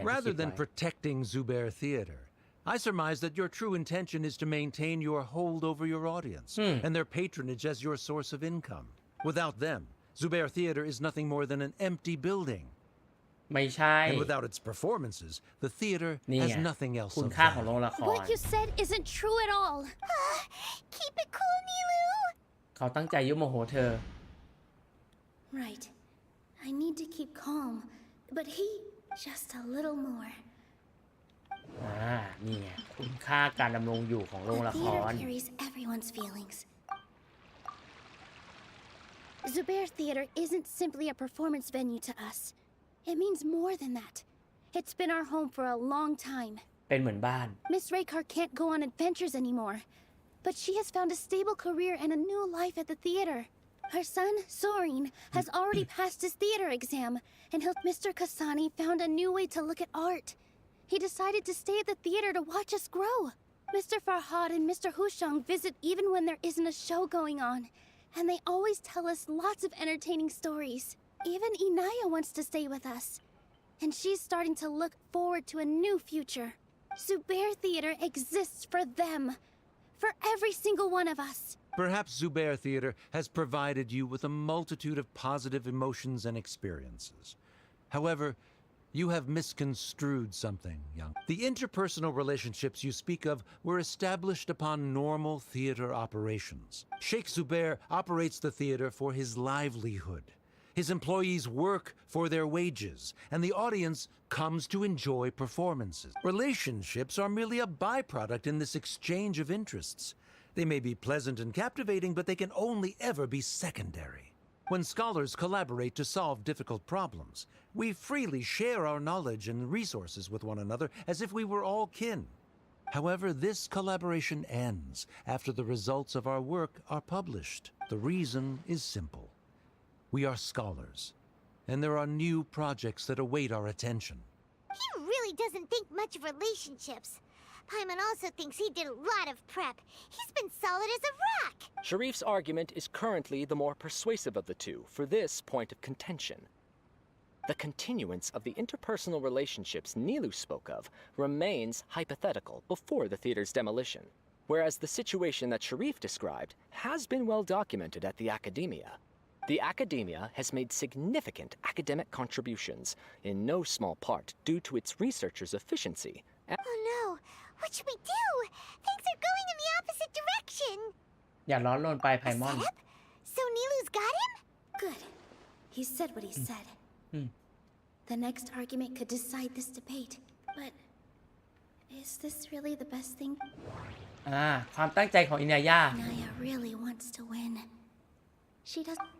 Rather than protecting Zubair Theater, I surmise that your true intention is to maintain your hold over your audience and their patronage as your source of income. Without them, Zubair Theater is nothing more than an empty building. ไม่ใช่ And without its performances, the theater นี่ has ไง nothing else คุณ of ค่าของโรง value. ละคร What you said isn't true at all. Keep it cool, Nilu. เขาตั้งใจยุโมโหเธอ Right. I need to keep calm, but he just a little more. นี่ไงคุณค่าการดำรงอยู่ของโรง The ละค theater ร carries everyone's feelings. Zubair Theater isn't simply a performance venue to us. It means more than that. It's been our home for a long time. เป็นเหมือนบ้าน Miss Raykar can't go on adventures anymore, but she has found a stable career and a new life at the theater. Her son, Sorin, has already passed his theater exam, and Mr. Kasani found a new way to look at art. He decided to stay at the theater to watch us grow. Mr. Farhad and Mr. Hushang visit even when there isn't a show going on. And they always tell us lots of entertaining stories. Even Inaya wants to stay with us. And she's starting to look forward to a new future. Zubair Theater exists for them. For every single one of us. Perhaps Zubair Theater has provided you with a multitude of positive emotions and experiences. However, you have misconstrued something, young. The interpersonal relationships you speak of were established upon normal theater operations. Sheikh Zubair operates the theater for his livelihood. His employees work for their wages, and the audience comes to enjoy performances. Relationships are merely a byproduct in this exchange of interests. They may be pleasant and captivating, but they can only ever be secondary. When scholars collaborate to solve difficult problems, we freely share our knowledge and resources with one another as if we were all kin. However, this collaboration ends after the results of our work are published. The reason is simple. We are scholars, and there are new projects that await our attention. He really doesn't think much of relationships. Paimon also thinks he did a lot of prep. He's been solid as a rock. Sharif's argument is currently the more persuasive of the two for this point of contention. The continuance of the interpersonal relationships Nilu spoke of remains hypothetical before the theater's demolition, whereas the situation that Sharif described has been well documented at the Academia. The Academia has made significant academic contributions, in no small part due to its researchers' efficiency. Oh no! What should we do? Things are going in the opposite direction! อย่าร้อนรนไปไพมอน Setup? So Nilu's got him? Good. He said what he said. The next argument could decide this debate. But is this really the best thing? ความตั้งใจของอินายา Inaya really wants to win. She doesn't...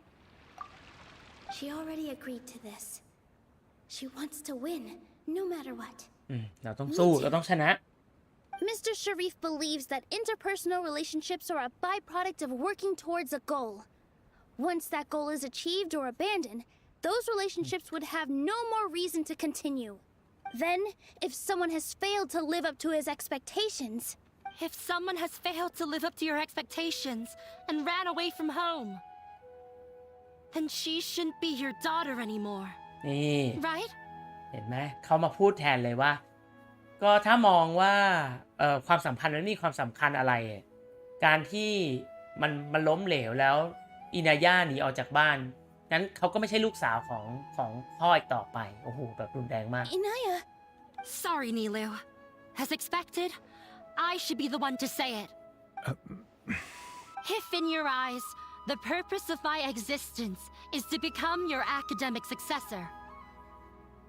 She already agreed to this. She wants to win, no matter what. เราต้องสู้ เราต้องชนะ Mr. Sharif believes that interpersonal relationships are a byproduct of working towards a goal. Once that goal is achieved or abandoned, those relationships would have no more reason to continue. Then, if someone has failed to live up to his expectations... If someone has failed to live up to your expectations and ran away from home, then she shouldn't be your daughter anymore. นี่ Right? เห็นไหม เขามาพูดแทนเลยว่า ก็ถ้ามองว่าความสัมพันธ์มันมีความสำคัญอะไร การที่มันล้มเหลวแล้วอินายาหนีออกจากบ้าน งั้นเขาก็ไม่ใช่ลูกสาวของพ่ออีกต่อไป โอ้โห แบบรุนแรงมาก Inaya! Sorry, Nilu. As expected, I should be the one to say it. If in your eyes, the purpose of my existence is to become your academic successor,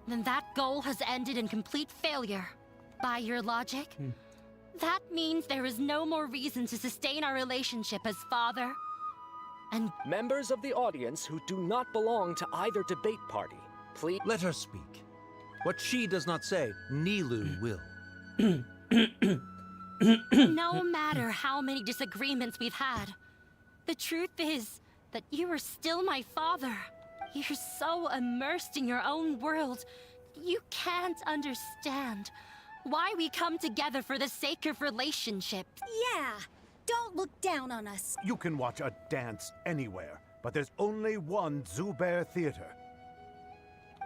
then that goal has ended in complete failure. By your logic, that means there is no more reason to sustain our relationship as father and... Members of the audience who do not belong to either debate party, please... Let her speak. What she does not say, Nilu will. No matter how many disagreements we've had, the truth is that you are still my father. You're so immersed in your own world, you can't understand why we come together for the sake of relationships. Yeah, don't look down on us. You can watch a dance anywhere, but there's only one Zubair Theater.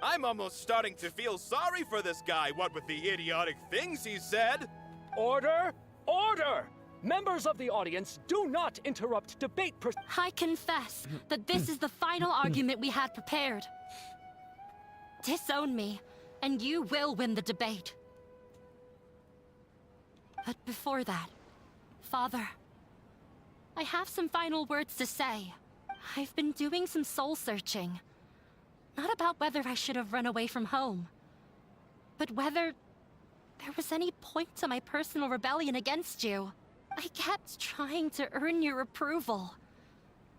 I'm almost starting to feel sorry for this guy, what with the idiotic things he said. Order! Order! Members of the audience, do not interrupt debate. I confess that this is the final argument we had prepared. Disown me, and you will win the debate. But before that, Father, I have some final words to say. I've been doing some soul searching. Not about whether I should have run away from home, but whether there was any point to my personal rebellion against you. I kept trying to earn your approval,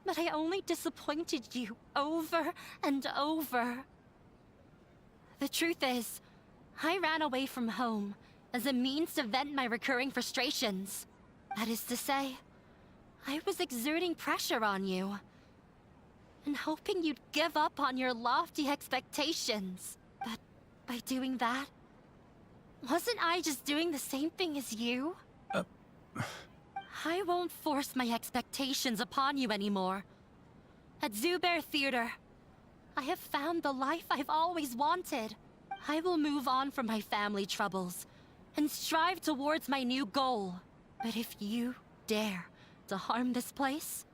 but I only disappointed you over and over. The truth is, I ran away from home as a means to vent my recurring frustrations. That is to say, I was exerting pressure on you and hoping you'd give up on your lofty expectations. But by doing that, wasn't I just doing the same thing as you? I won't force my expectations upon you anymore. at Zubair Theater. I have found the life I've always wanted. I will move on from my family troubles and strive towards my new goal. But if you dare to harm this place,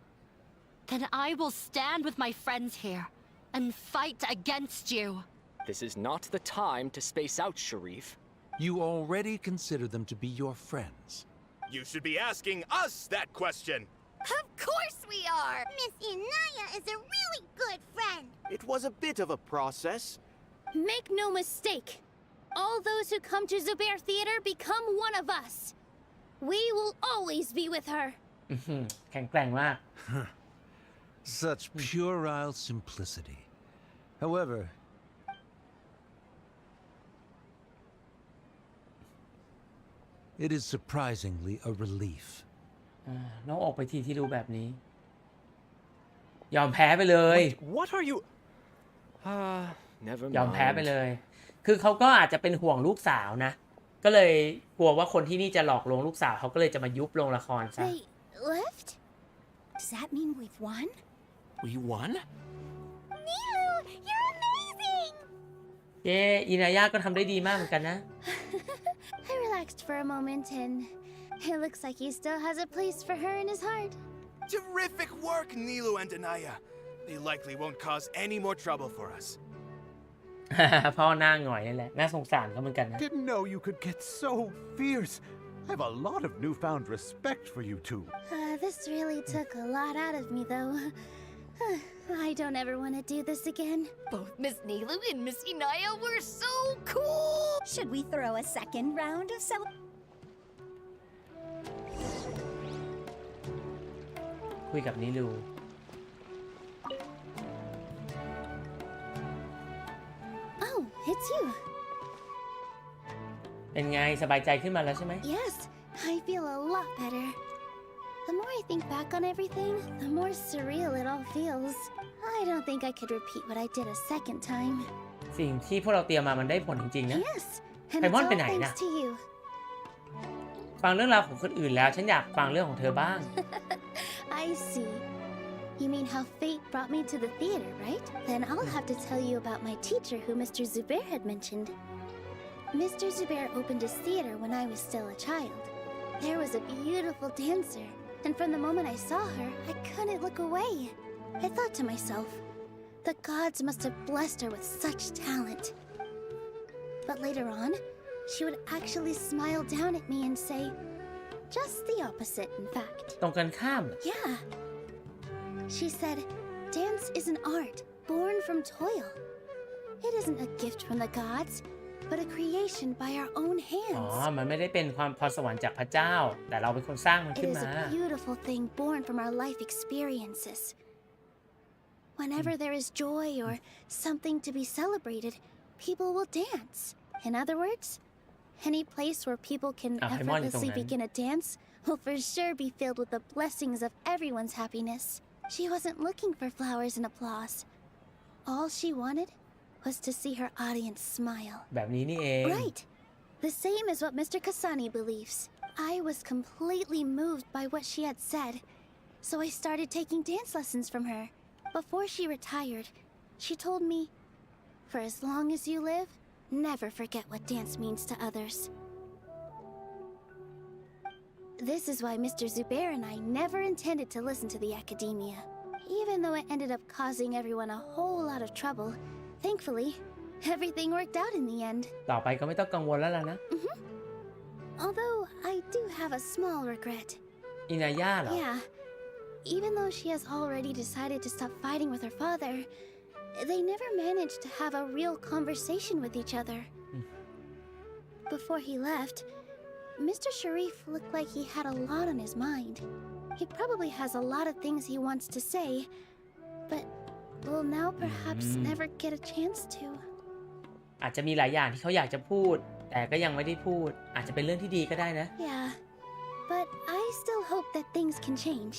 then I will stand with my friends here and fight against you. This is not the time to space out, Sharif. You already consider them to be your friends. You should be asking us that question. Of course we are! Miss Inaya is a really good friend. It was a bit of a process. Make no mistake. All those who come to Zubair Theater become one of us. We will always be with her. แข็งแกร่งมาก Such puerile simplicity. However, it is surprisingly a relief. น้องออกไปทีที่รู้แบบนี้ ยอมแพ้ไปเลย What are you? Never ยอมแพ้ไป mind. เลย คือเขาก็อาจจะเป็นห่วงลูกสาวนะ ก็เลยกลัวว่าคนที่นี่จะหลอกลวงลูกสาวเขาก็เลยจะมายุบโรงละครซะ They left? Does that mean we've won? We won? Nilu, you're amazing! เย้อินายาก็ทำได้ดีมากเหมือนกันนะ I relaxed for a moment and it looks like he still has a place for her in his heart. Terrific work, Nilu and Anaya. They likely won't cause any more trouble for us. พ่อหน้าหงอยนี่แหละน่าสงสารเขาเหมือนกันนะ Didn't know you could get so fierce. I have a lot of newfound respect for you two. This really took a lot out of me, though. I don't ever want to do this again. Both Miss Nilu and Miss Inaya were so cool! Should we throw a second round of celebration? คุยกับนิลู Oh, it's you. เป็นไงสบายใจขึ้นมาแล้วใช่ไหม Yes, I feel a lot better. The more I think back on everything, the more surreal it all feels. I don't think I could repeat what I did a second time. สิ่งที่พวกเราเตรียมมามันได้ผลจริงๆนะ Yes, and it's Paimon all ไปไหนนะ thanks to you. ฟังเรื่องราวของคนอื่นแล้วฉันอยากฟังเรื่องของเธอบ้าง I see. You mean how fate brought me to the theater, right? Then I'll have to tell you about my teacher who Mr. Zubair had mentioned. Mr. Zubair opened his theater when I was still a child. There was a beautiful dancer, and from the moment I saw her, I couldn't look away. I thought to myself, the gods must have blessed her with such talent. But later on, she would actually smile down at me and say, just the opposite, in fact. ตรงกันข้าม Yeah. She said, dance is an art born from toil. It isn't a gift from the gods, but a creation by our own อ๋อ hands. มันไม่ได้เป็นความพรสวรรค์จากพระเจ้า แต่เราเป็นคนสร้างมัน It ขึ้น is มา a beautiful thing born from our life experiences. Whenever there is joy or something to be celebrated, people will dance. In other words, any place where people can Paimon อยู่ตรง effortlessly นั้น begin a dance will for sure be filled with the blessings of everyone's happiness. She wasn't looking for flowers and applause. All she wanted was to see her audience smile. แบบนี้นี่เอง Right. The same as what Mr. Kasani believes. I was completely moved by what she had said, so I started taking dance lessons from her. Before she retired, she told me, for as long as you live, never forget what dance means to others. This is why Mr. Zubair and I never intended to listen to the academia. Even though it ended up causing everyone a whole lot of trouble, thankfully, everything worked out in the end. ต่อไปก็ไม่ต้องกังวลแล้วล่ะนะ Although I do have a small regret. อินายาเหรอ Yeah. Even though she has already decided to stop fighting with her father, they never managed to have a real conversation with each other. Before he left, Mr. Sharif looked like he had a lot on his mind. He probably has a lot of things he wants to say, but will now perhaps never get a chance to. อาจจะมีหลายอย่างที่เขาอยากจะพูด แต่ก็ยังไม่ได้พูด อาจจะเป็นเรื่องที่ดีก็ได้นะ Yeah, but I still hope that things can change.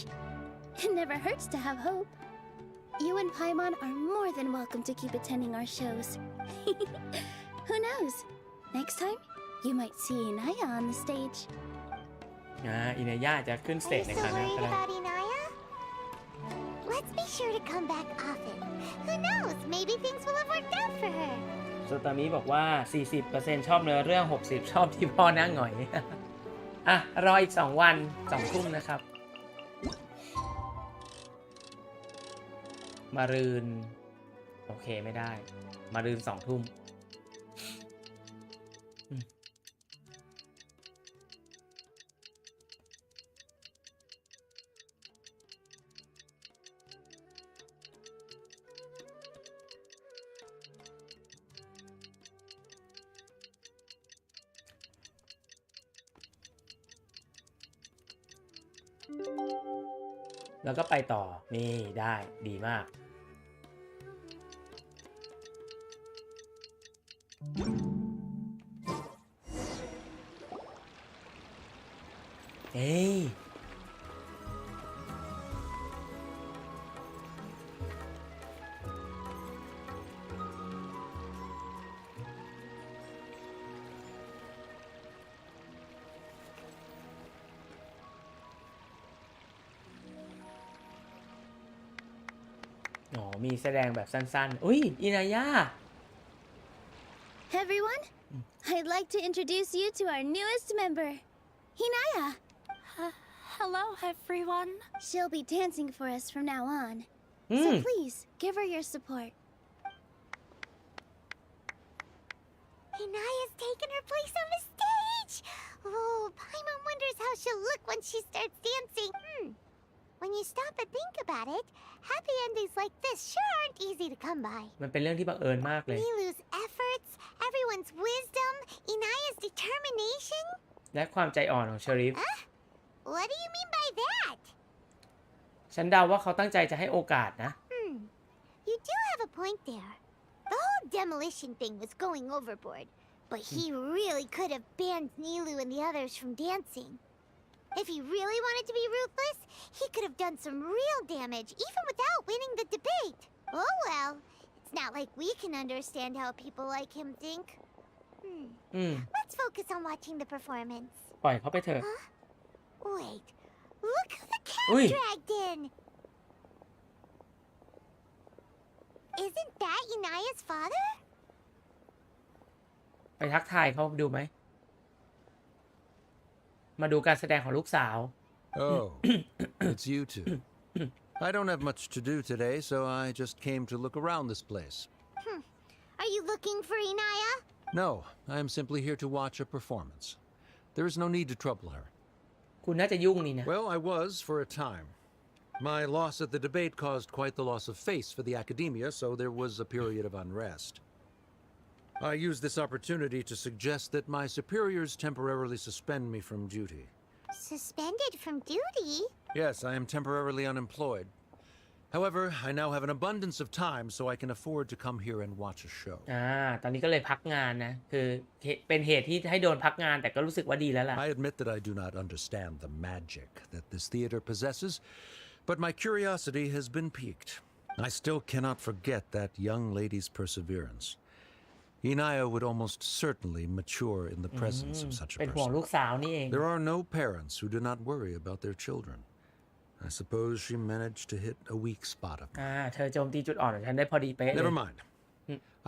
It never hurts to have hope. You and Paimon are more than welcome to keep attending our shows. Who knows? Next time, you might see Inaya on the stage. อินายาจะขึ้นสเต Are จ you ใน so ครั้งหน้า worried ก็ได้ about Inaya? Let's be sure to come back often. Who knows, maybe things will have worked out for her. สตามิบอกว่า 40% ชอบเนื้อเรื่อง 60 ชอบที่พ่อนั่งหน่อย อ่ะ รออีก 2 วัน 2 ทุ่มนะครับ มารืน โอเคไม่ได้ มารืน 2 ทุ่ม แล้วก็ไปต่อ นี่ได้ดีมาก เฮ้ย อ๋อ มีแสดงแบบสั้นๆ อุ้ยอินายา Everyone, I'd like to introduce you to our newest member, Hinaya. Hello, everyone. She'll be dancing for us from now on. So please, give her your support. Hinaya's taken her place on the stage! Oh, Paimon wonders how she'll look when she starts dancing. When you stop and think about it, happy endings like this sure aren't easy to come by. มันเป็นเรื่องที่บังเอิญมากเลย Nilu's efforts, everyone's wisdom, Inaya's determination. และความใจอ่อนของเชอริฟ What do you mean by that? ฉันเดาว่าเขาตั้งใจจะให้โอกาสนะ You do have a point there. The whole demolition thing was going overboard, but he really could have banned Nilu and the others from dancing. If he really wanted to be ruthless, he could have done some real damage, even without winning the debate. Oh well, it's not like we can understand how people like him think. Let's focus on watching the performance. ปล่อยเขาไปเถอะ Wait, look who the cat dragged in! Isn't that Inaya's father? ไปทักทายเขาดูไหม มาดูการแสดงของลูกสาว Oh, it's you two. I don't have much to do today, so I just came to look around this place. Are you looking for Inaya? No, I am simply here to watch a performance. There is no need to trouble her. คุณน่าจะยุ่งนี่นะ Well, I was for a time. My loss at the debate caused quite the loss of face for the academia, so there was a period of unrest. I used this opportunity to suggest that my superiors temporarily suspend me from duty. Suspended from duty? Yes, I am temporarily unemployed. However, I now have an abundance of time, so I can afford to come here and watch a show. ตอนนี้ก็เลยพักงานนะ คือเป็นเหตุที่ให้โดนพักงานแต่ก็รู้สึกว่าดีแล้วล่ะ I admit that I do not understand the magic that this theater possesses, but my curiosity has been piqued. I still cannot forget that young lady's perseverance. Inaya would almost certainly mature in the presence of such a เป็นห่วงลูก person. สาวนี่เอง There are no parents who do not worry about their children. I suppose she managed to hit a weak spot of mine. เธอโจมตีจุดอ่อนของฉันได้พอดีเป๊ะเลย Never mind.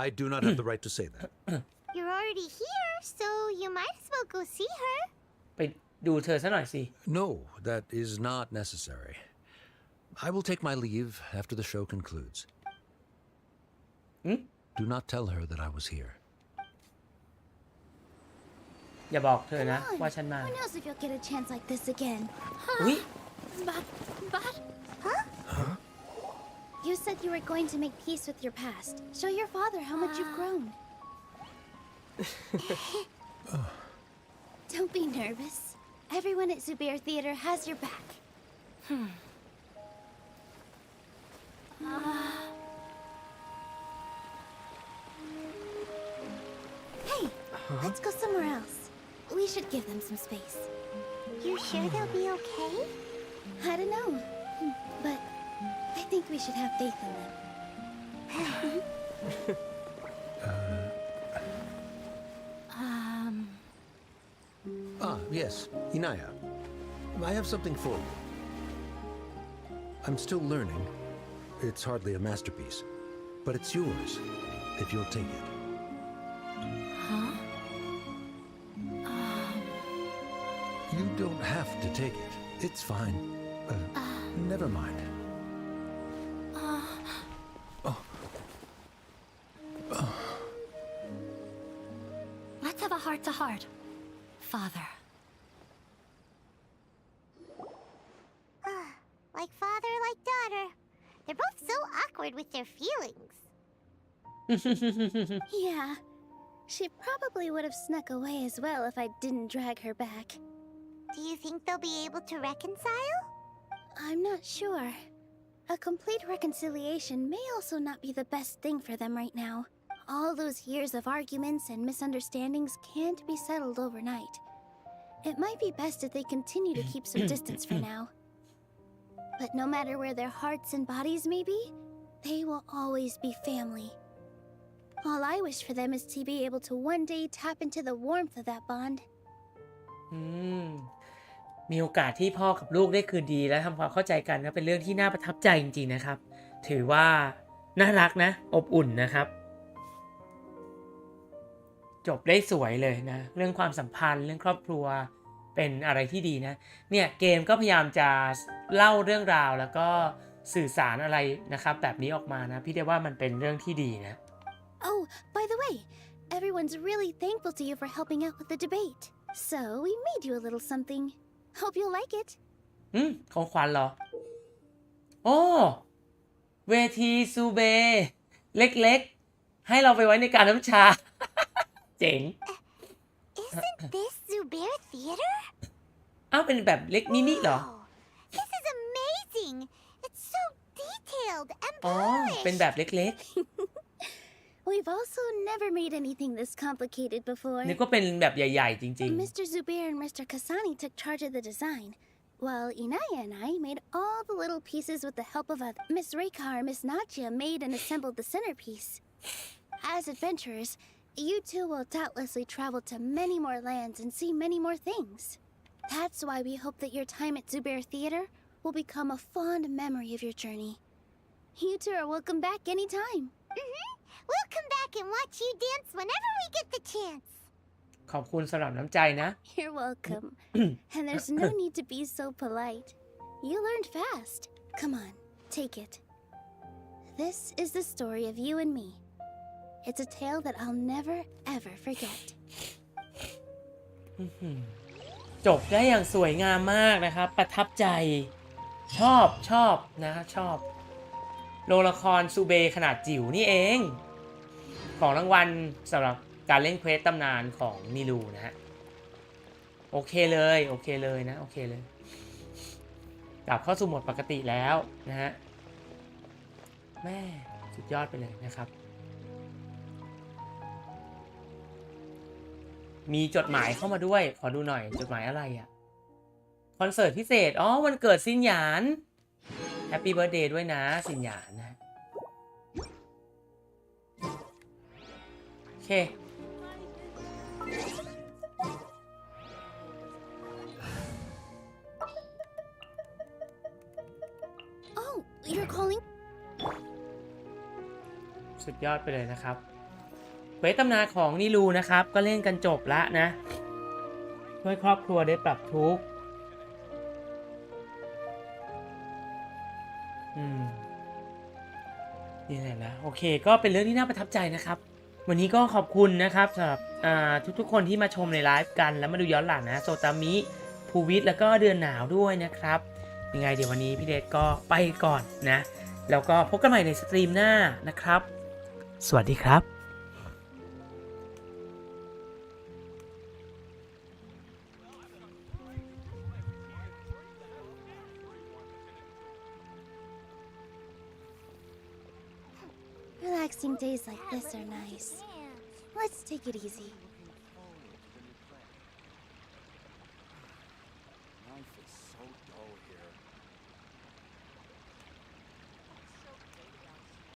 I do not have the right to say that. You're already here, so you might as well go see her. ไปดูเธอซะหน่อยสิ No, that is not necessary. I will take my leave after the show concludes. Do not tell her that I was here. อย่าบอกเธอนะ Come on. ว่าฉันมา Who knows if you'll get a chance like this again? อุ๊ย But... You said you were going to make peace with your past. Show your father how much you've grown. Don't be nervous. Everyone at Zubair Theater has your back. Hey, let's go somewhere else. We should give them some space. You sure they'll be okay? I don't know, but I think we should have faith in them. Yes, Inaya. I have something for you. I'm still learning, It's hardly a masterpiece, but it's yours, if you'll take it. Huh? You don't have to take it. It's fine. Never mind. Let's have a heart-to-heart, Father. Like father, like daughter. They're both so awkward with their feelings. Yeah. She probably would have snuck away as well if I didn't drag her back. Do you think they'll be able to reconcile? I'm not sure. A complete reconciliation may also not be the best thing for them right now. All those years of arguments and misunderstandings can't be settled overnight. It might be best if they continue to keep some distance for now. But no matter where their hearts and bodies may be, they will always be family. All I wish for them is to be able to one day tap into the warmth of that bond. มีโอกาสที่พ่อกับลูกได้คืนดีและทำความเข้าใจกันนะเป็นเรื่องที่น่าประทับใจจริงๆนะครับถือว่าน่ารักนะอบอุ่นนะครับจบได้สวยเลยนะเรื่องความสัมพันธ์เรื่องครอบครัวเป็นอะไรที่ดีนะเนี่ยเกมก็พยายามจะเล่าเรื่องราวแล้วก็สื่อสารอะไรนะครับแบบนี้ออกมานะพี่ได้ว่ามันเป็นเรื่องที่ดีนะ Oh, by the way, everyone's really thankful to you for helping out with the debate. So we made you a little something. Hope you'll like it. ของขวัญเหรอโอ้เวทีซูเบเล็กๆให้เราไปไว้ในการน้ำชา เจ๋ง Isn't this Zubair Theater? อ้าวเป็นแบบเล็กมินิเหรอ This is amazing. It's so detailed and อ๋อ polished. เป็นแบบเล็ก We've also never made anything this complicated before. ๆนึกว่าเป็นแบบใหญ่ๆจริง Mr. Zubair and Mr. Kasani took charge of the design, while Inaya and I made all the little pieces with the help of Miss Reika or Miss Nadia made and assembled the centerpiece. As adventurers, you two will doubtlessly travel to many more lands and see many more things. That's why we hope that your time at Zubair Theater will become a fond memory of your journey. You two are welcome back anytime. We'll come back and watch you dance whenever we get the chance. ๆขอบคุณสำหรับน้ำใจนะ You're welcome. And there's no need to be so polite. You learned fast. Come on, take it. This is the story of you and me. It's a tale that I'll never, ever forget. จบได้อย่างสวยงามมากนะครับประทับใจชอบนะชอบโรงละครซูเบขนาดจิ๋วนี่เองของรางวัลสำหรับการเล่นเควสตำนานของนิลูนะฮะโอเคเลยนะโอเคเลยกลับเข้าสู่โหมดปกติแล้วนะฮะแม่สุดยอดไปเลยนะครับมีจดหมายเข้ามาด้วยขอดูหน่อยจดหมายอะไรอ่ะคอนเสิร์ตพิเศษวันเกิดซินหยานแฮปปี้เบิร์ธเดย์ด้วยนะซินหยานนะโอเค Oh, you're calling? สุดยอดไปเลยนะครับเควสตำนานของนิลูนะครับก็เล่นกันจบละนะช่วยครอบครัวได้ปรับทุกข์นี่แหละนะโอเคก็เป็นเรื่องที่น่าประทับใจนะครับวันนี้ก็ขอบคุณนะครับสำหรับทุกๆคนที่มาชมในไลฟ์กันแล้วมาดูย้อนหลังนะโซตามิภูวิทย์แล้วก็เดือนหนาวด้วยนะครับยังไงเดี๋ยววันนี้พี่เดชก็ไปก่อนนะแล้วก็พบกันใหม่ในสตรีมหน้านะครับสวัสดีครับRelaxing days like this are nice. Let's take it easy.